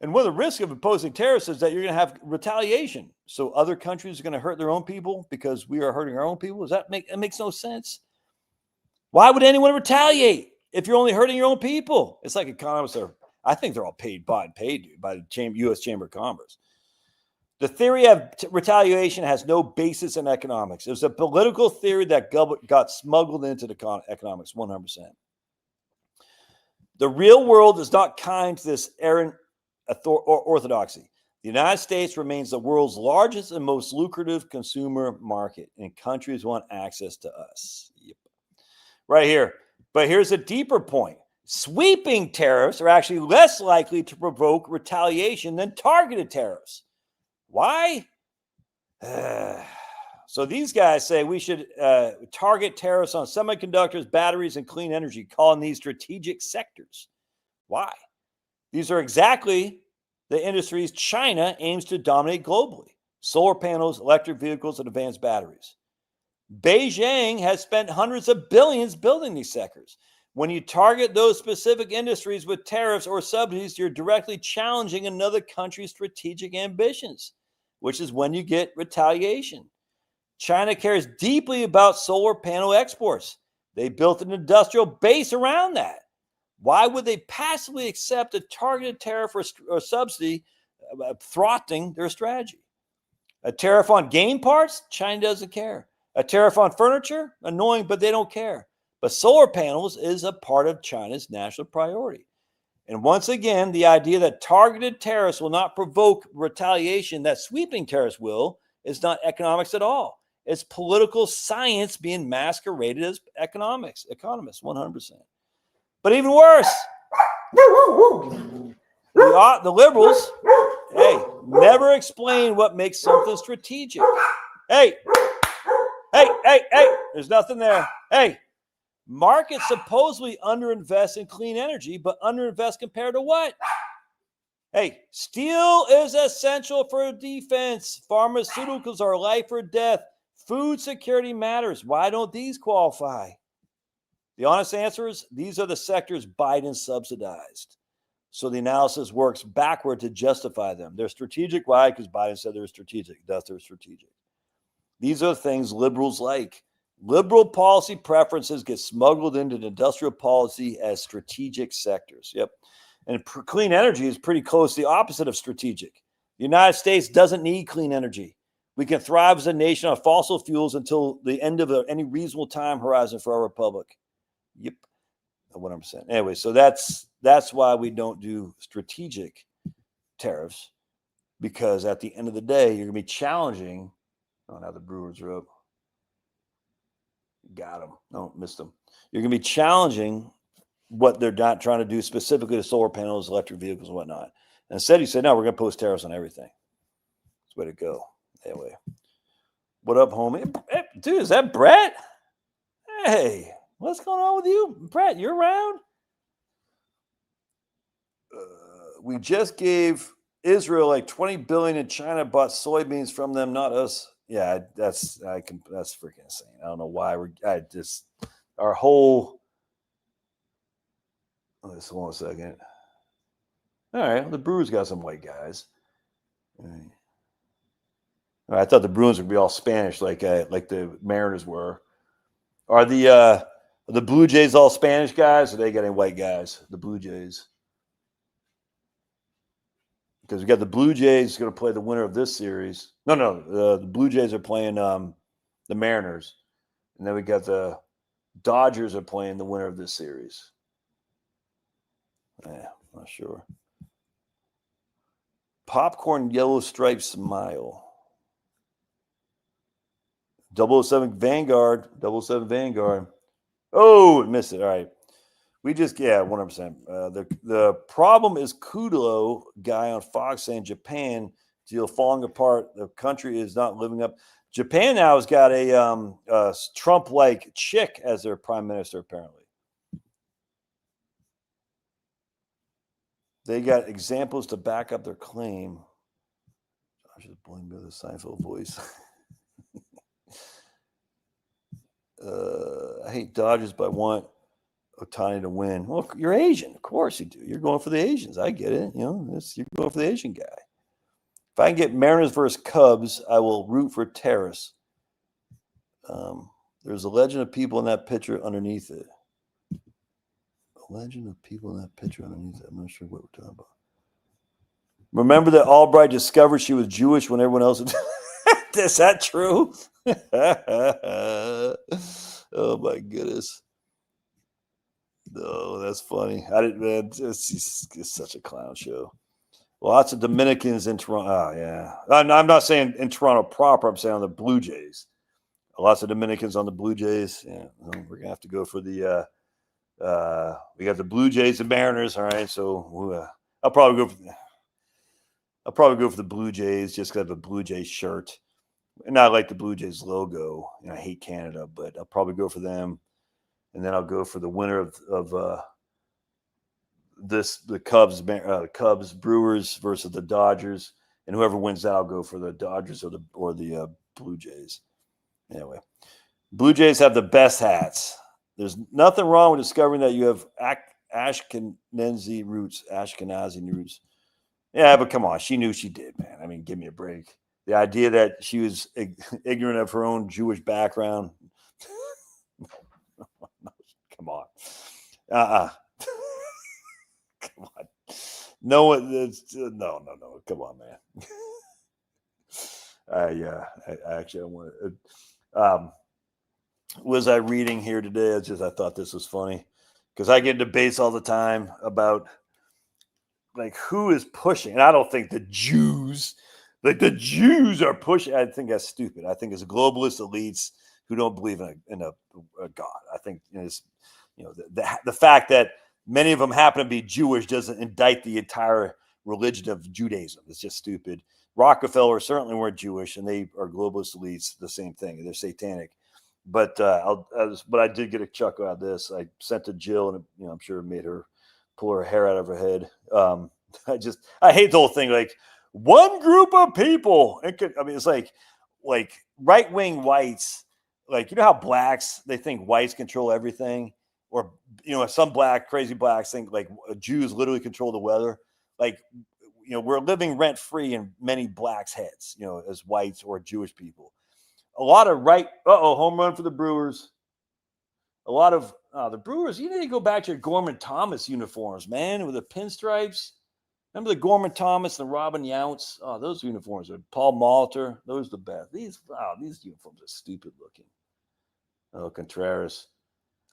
And one of the risks of imposing tariffs is that you're going to have retaliation. So other countries are going to hurt their own people because we are hurting our own people. That makes no sense. Why would anyone retaliate if you're only hurting your own people? It's like economists I think they're all paid by the U.S. Chamber of Commerce. The theory of retaliation has no basis in economics. It was a political theory that got smuggled into the economics 100%. The real world is not kind to this errant orthodoxy. The United States remains the world's largest and most lucrative consumer market, and countries want access to us. Yep. Right here. But here's a deeper point. Sweeping tariffs are actually less likely to provoke retaliation than targeted tariffs. Why? So these guys say we should target tariffs on semiconductors, batteries, and clean energy, calling these strategic sectors. Why? These are exactly the industries China aims to dominate globally: solar panels, electric vehicles, and advanced batteries. Beijing has spent hundreds of billions building these sectors. When you target those specific industries with tariffs or subsidies, you're directly challenging another country's strategic ambitions, which is when you get retaliation. China cares deeply about solar panel exports. They built an industrial base around that. Why would they passively accept a targeted tariff or subsidy, thwarting their strategy? A tariff on game parts? China doesn't care. A tariff on furniture? Annoying, but they don't care. But solar panels is a part of China's national priority. And once again, the idea that targeted tariffs will not provoke retaliation that sweeping tariffs will is not economics at all. It's political science being masqueraded as economics. Economists, 100%. But even worse, the liberals, never explain what makes something strategic. Hey, there's nothing there. Hey, markets supposedly underinvest in clean energy, but underinvest compared to what? Hey, steel is essential for defense. Pharmaceuticals are life or death. Food security matters. Why don't these qualify? The honest answer is these are the sectors Biden subsidized. So the analysis works backward to justify them. They're strategic. Why? Because Biden said they're strategic. Thus, they're strategic. These are things liberals like. Liberal policy preferences get smuggled into industrial policy as strategic sectors. Yep. And clean energy is pretty close to the opposite of strategic. The United States doesn't need clean energy. We can thrive as a nation on fossil fuels until the end of any reasonable time horizon for our republic. Yep. 100%. Anyway, so that's why we don't do strategic tariffs, because at the end of the day, you're going to be challenging. Oh, now the Brewers are up. Got them. No, missed them. You're going to be challenging what they're not trying to do specifically to solar panels, electric vehicles, and whatnot. And instead, he said, no, we're going to post tariffs on everything. That's the way to go. Anyway. What up, homie? Hey, dude, is that Brett? Hey, what's going on with you? Brett, you're around? We just gave Israel like $20 billion, and China bought soybeans from them, not us. Yeah, that's freaking insane. I don't know why our whole. Let's hold on a second. All right, the Brewers got some white guys. All right. I thought the Bruins would be all Spanish, like the Mariners were. Are the Blue Jays all Spanish guys, or they got any white guys? The Blue Jays, because we got the Blue Jays going to play the winner of this series. No, the Blue Jays are playing the Mariners, and then we got the Dodgers are playing the winner of this series. Yeah, not sure. Popcorn yellow striped smile. 007 Vanguard. 007 Vanguard. Oh, missed it. All right. We just, 100%. The problem is Kudlow guy on Fox saying Japan deal falling apart. The country is not living up. Japan now has got a Trump-like chick as their prime minister, apparently. They got examples to back up their claim. I should blame me with a Seinfeld voice. I hate Dodgers, but I want Ohtani to win. Well, you're Asian. Of course you do. You're going for the Asians. I get it. You're going for the Asian guy. If I can get Mariners versus Cubs, I will root for Terrace. There's a legend of people in that picture underneath it. A legend of people in that picture underneath it. I'm not sure what we're talking about. Remember that Albright discovered she was Jewish when everyone else was... Is that true? Oh, my goodness. No, that's funny. I didn't, man. It's such a clown show. Lots of Dominicans in Toronto. Oh, yeah. I'm not saying in Toronto proper. I'm saying on the Blue Jays. Lots of Dominicans on the Blue Jays. Yeah, well, we're gonna have to go for the. We got the Blue Jays and Mariners. All right, so I'll probably go for the Blue Jays just because I have a Blue Jays shirt, and I like the Blue Jays logo. And I hate Canada, but I'll probably go for them, and then I'll go for the winner of the Cubs Brewers versus the Dodgers, and whoever wins that, I'll go for the Dodgers or the Blue Jays. Anyway, Blue Jays have the best hats. There's nothing wrong with discovering that you have Ashkenazi roots. Yeah, but come on. She knew she did, man. I mean, give me a break. The idea that she was ignorant of her own Jewish background. Come on. Come on. No. Come on, man. I want to. Was I reading here today? I thought this was funny because I get in debates all the time about like who is pushing, and I don't think the Jews are pushing. I think that's stupid. I think it's globalist elites who don't believe in a God. I think the fact that many of them happen to be Jewish doesn't indict the entire religion of Judaism. It's just stupid. Rockefeller certainly weren't Jewish, and they are globalist elites. The same thing. They're satanic. But I did get a chuckle out of this. I sent to Jill, and I'm sure it made her pull her hair out of her head. I hate the whole thing. Like one group of people. It's like right wing whites. Like how blacks, they think whites control everything, or some crazy blacks think like Jews literally control the weather. Like we're living rent free in many blacks' heads. As whites or Jewish people. A lot of home run for the Brewers. A lot of the Brewers, you need to go back to your Gorman Thomas uniforms, man, with the pinstripes. Remember the Gorman Thomas and the Robin Younts? Oh, those uniforms are Paul Malter. Those are the best. These uniforms are stupid looking. Oh, Contreras.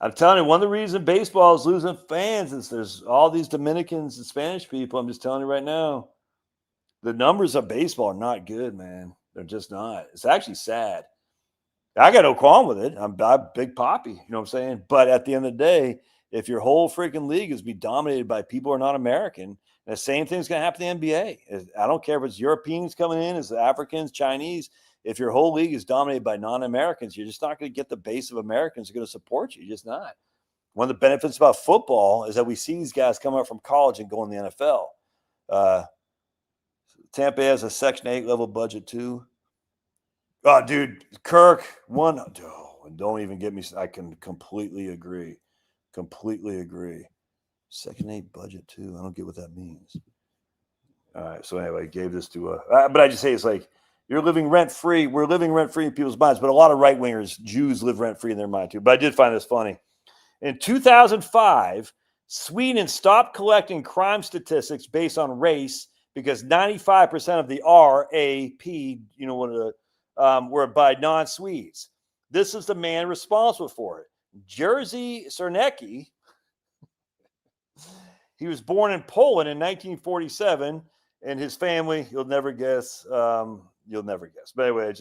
I'm telling you, one of the reasons baseball is losing fans is there's all these Dominicans and Spanish people. I'm just telling you right now. The numbers of baseball are not good, man. They're just not. It's actually sad. I got no qualm with it. I'm Big Poppy, you know what I'm saying? But at the end of the day, if your whole freaking league is be dominated by people who are not American, the same thing's going to happen to the NBA. I don't care if it's Europeans coming in, it's Africans, Chinese. If your whole league is dominated by non-Americans, you're just not going to get the base of Americans who are going to support you. You're just not. One of the benefits about football is that we see these guys come up from college and go in the NFL. Tampa has a Section 8 level budget too. Oh, dude, Kirk, one. Oh, and don't even get me. I can completely agree. Section 8 budget too. I don't get what that means. All right. So anyway, I gave this to but I just say it's like you're living rent free. We're living rent free in people's minds, but a lot of right wingers, Jews, live rent free in their mind too. But I did find this funny. In 2005, Sweden stopped collecting crime statistics based on race because 95% of the RAP, were by non-Swedes. This is the man responsible for it. Jerzy Czarnecki. He was born in Poland in 1947, and his family, you'll never guess. But anyway,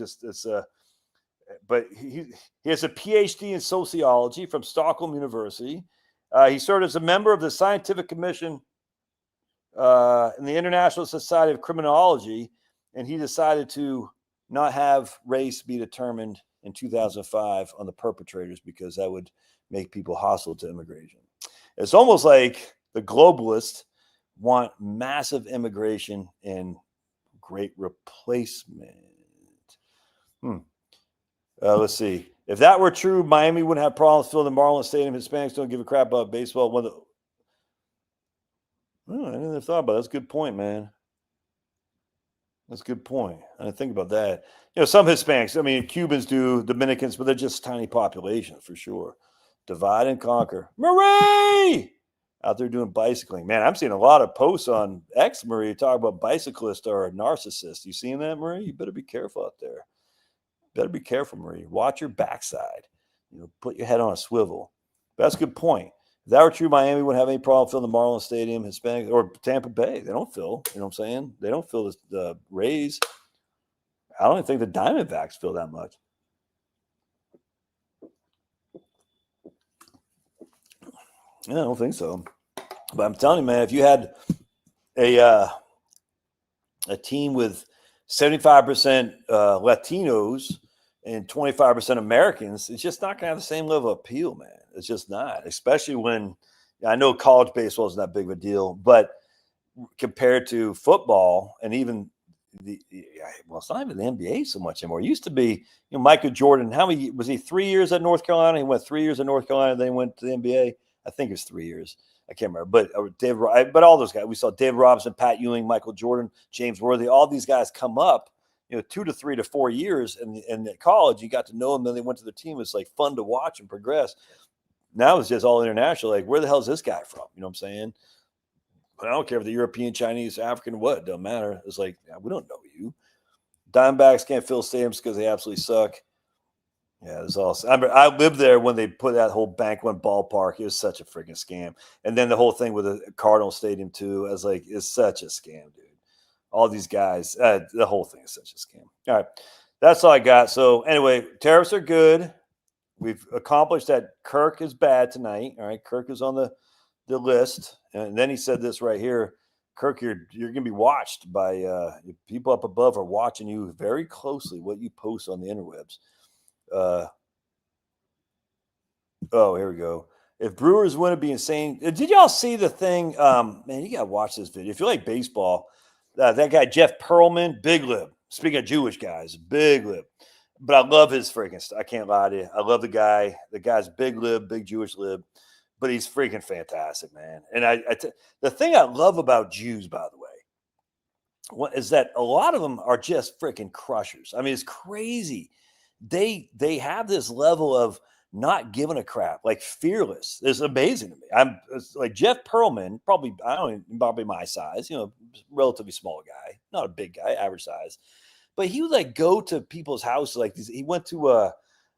but he has a PhD in sociology from Stockholm University. He served as a member of the Scientific Commission in the International Society of Criminology, and he decided to not have race be determined in 2005 on the perpetrators because that would make people hostile to immigration. It's almost like the globalists want massive immigration and great replacement. Let's see. If that were true, Miami wouldn't have problems filling the Marlins Stadium. Hispanics don't give a crap about baseball. I didn't have thought about that. That's a good point, man. That's a good point. I didn't think about that. Some Hispanics, I mean, Cubans do, Dominicans, but they're just tiny populations for sure. Divide and conquer. Marie! Out there doing bicycling. Man, I'm seeing a lot of posts on X, Marie, talk about bicyclists are a narcissist. You seen that, Marie? You better be careful out there. Better be careful, Marie. Watch your backside. Put your head on a swivel. But that's a good point. If that were true, Miami wouldn't have any problem filling the Marlins Stadium, Hispanic, or Tampa Bay. They don't fill. You know what I'm saying? They don't fill the Rays. I don't even think the Diamondbacks fill that much. Yeah, I don't think so. But I'm telling you, man, if you had a team with 75% Latinos and 25% Americans, it's just not going to have the same level of appeal, man. It's just not, especially when I know college baseball isn't that big of a deal, but compared to football and even it's not even the NBA so much anymore. It used to be, Michael Jordan. How many was he? 3 years at North Carolina. He went 3 years at North Carolina, then he went to the NBA. I think it was 3 years. I can't remember. But all those guys. We saw David Robinson, Pat Ewing, Michael Jordan, James Worthy. All these guys come up, 2 to 3 to 4 years, and at college you got to know them. Then they went to the team. It's like fun to watch and progress. Now it's just all international. Like, where the hell is this guy from? You know what I'm saying? But I don't care if they're European, Chinese, African, what. It doesn't matter. It's like, we don't know you. Diamondbacks can't fill stadiums because they absolutely suck. Yeah, it was awesome. I lived there when they put that whole Banquet ballpark. It was such a freaking scam. And then the whole thing with the Cardinal Stadium, too. I was like, it's such a scam, dude. All these guys, the whole thing is such a scam. All right. That's all I got. So, anyway, tariffs are good. We've accomplished that Kirk is bad tonight. All right. Kirk is on the list. And then he said this right here. Kirk, you're going to be watched by people up above are watching you very closely, what you post on the interwebs. Here we go. If Brewers win, it'd be insane. Did y'all see the thing? Man, you got to watch this video. If you like baseball, that guy, Jeff Pearlman, big lip. Speaking of Jewish guys, big lip. But I love his freaking stuff. I can't lie to you. I love the guy. The guy's big lib, big Jewish lib. But he's freaking fantastic, man. And the thing I love about Jews, by the way, is that a lot of them are just freaking crushers. I mean, it's crazy. They have this level of not giving a crap, like fearless. It's amazing to me. It's like Jeff Pearlman, probably my size, relatively small guy, not a big guy, average size. But he would like go to people's houses like this. He went to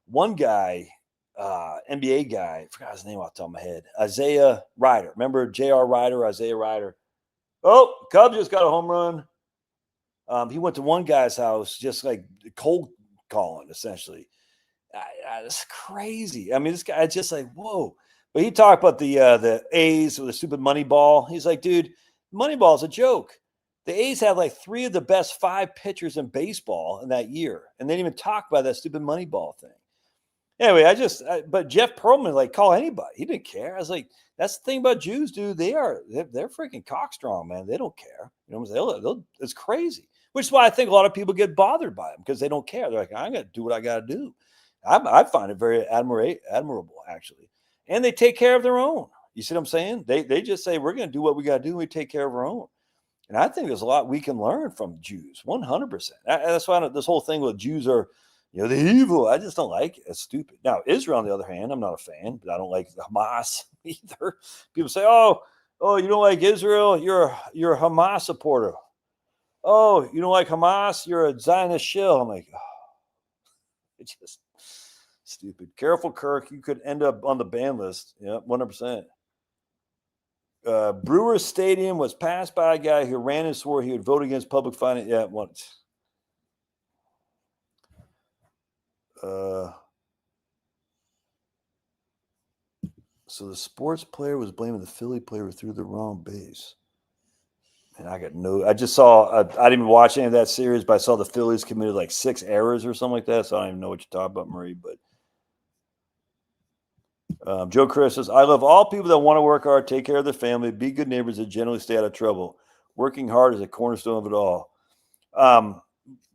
one guy, NBA guy, I forgot his name off the top of my head. Isaiah Ryder. Remember J.R. Ryder, Isaiah Ryder? Oh, Cubs just got a home run. He went to one guy's house, just like cold calling, essentially. It's crazy. I mean, this guy just like, whoa. But he talked about the A's with the stupid money ball. He's like, dude, money ball is a joke. The A's had like 3 of the best 5 pitchers in baseball in that year. And they didn't even talk about that stupid money ball thing. Anyway, but Jeff Pearlman, like, call anybody. He didn't care. I was like, that's the thing about Jews, dude. They're freaking cockstrong, man. They don't care. You know what I'm saying? It's crazy. Which is why I think a lot of people get bothered by them because they don't care. They're like, I'm going to do what I got to do. I find it very admirable, actually. And they take care of their own. You see what I'm saying? They just say, we're going to do what we got to do. We take care of our own. And I think there's a lot we can learn from Jews, 100%. That's why this whole thing with Jews are, they're evil. I just don't like it. It's stupid. Now, Israel, on the other hand, I'm not a fan, but I don't like Hamas either. People say, oh, you don't like Israel? You're a Hamas supporter. Oh, you don't like Hamas? You're a Zionist shill. I'm like, it's just stupid. Careful, Kirk. You could end up on the ban list. Yeah, 100%. Brewers Stadium was passed by a guy who ran and swore he would vote against public finance. Yeah, once. So the sports player was blaming the Philly player who threw the wrong base. And I just saw, I didn't even watch any of that series, but I saw the Phillies committed like 6 errors or something like that. So I don't even know what you're talking about, Marie. But Joe Chris says, I love all people that want to work hard, take care of their family, be good neighbors, and generally stay out of trouble. Working hard is a cornerstone of it all.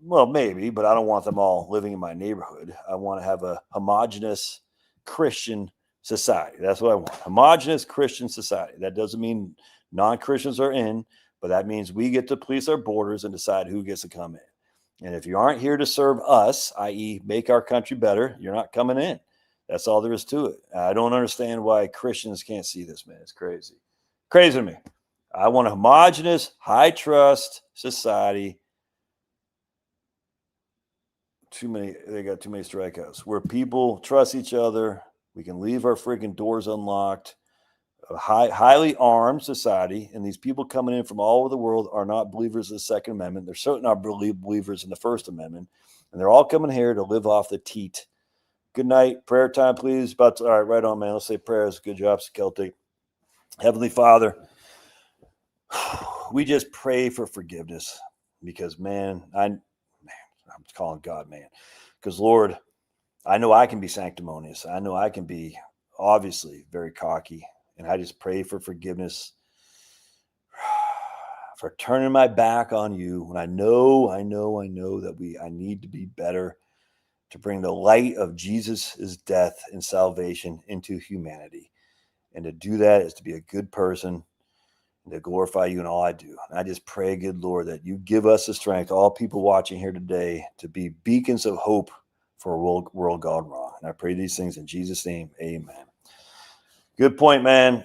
Well, maybe, but I don't want them all living in my neighborhood. I want to have a homogenous Christian society. That's what I want. Homogenous Christian society. That doesn't mean non-Christians are in, but that means we get to police our borders and decide who gets to come in. And if you aren't here to serve us, i.e., make our country better, you're not coming in. That's all there is to it. I don't understand why Christians can't see this, man. It's crazy. Crazy to me. I want a homogenous, high-trust society. They got too many strikeouts where people trust each other. We can leave our freaking doors unlocked. A highly armed society, and these people coming in from all over the world are not believers in the Second Amendment. They're certainly not believers in the First Amendment, and they're all coming here to live off the teat. Good night. Prayer time, please. All right, right on, man. Let's say prayers. Good job, Celtic. Heavenly Father, we just pray for forgiveness because, man, I'm calling God, man, because, Lord, I know I can be sanctimonious. I know I can be obviously very cocky, and I just pray for forgiveness for turning my back on you when I know that I need to be better to bring the light of Jesus' death and salvation into humanity. And to do that is to be a good person and to glorify you in all I do. And I just pray, good Lord, that you give us the strength, all people watching here today, to be beacons of hope for a world gone wrong. And I pray these things in Jesus' name. Amen. Good point, man.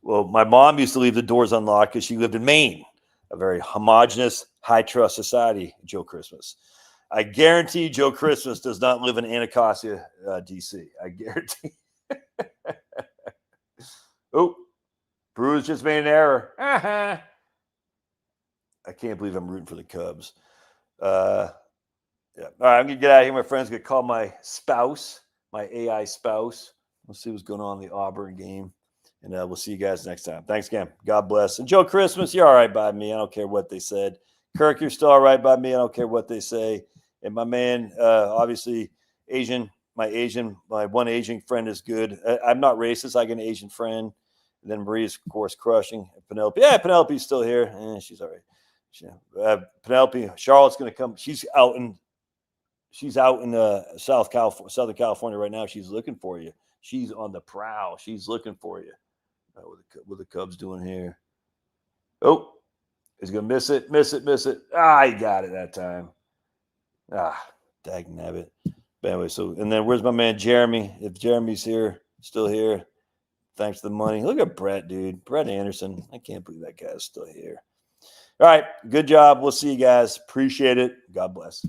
Well, my mom used to leave the doors unlocked because she lived in Maine, a very homogenous, high-trust society, Joe Christmas. I guarantee Joe Christmas does not live in Anacostia, D.C. I guarantee. Oh, Bruce just made an error. I can't believe I'm rooting for the Cubs. Yeah. All right, I'm going to get out of here. My friend's going to call my spouse, my AI spouse. Let's see what's going on in the Auburn game. And we'll see you guys next time. Thanks again. God bless. And Joe Christmas, you're all right by me. I don't care what they said. Kirk, you're still all right by me. I don't care what they say. And my man, obviously, my one Asian friend is good. I'm not racist. I get an Asian friend. And then Marie's, of course, crushing. Penelope. Yeah, Penelope's still here. She's all right. Penelope, Charlotte's going to come. She's out in Southern California right now. She's looking for you. She's on the prowl. She's looking for you. What the Cubs doing here? Oh, he's going to miss it. He got it that time. Dagnabbit. But anyway, and then where's my man Jeremy? If Jeremy's still here, thanks to the money. Look at Brett, dude. Brett Anderson. I can't believe that guy's still here. All right, good job. We'll see you guys. Appreciate it. God bless.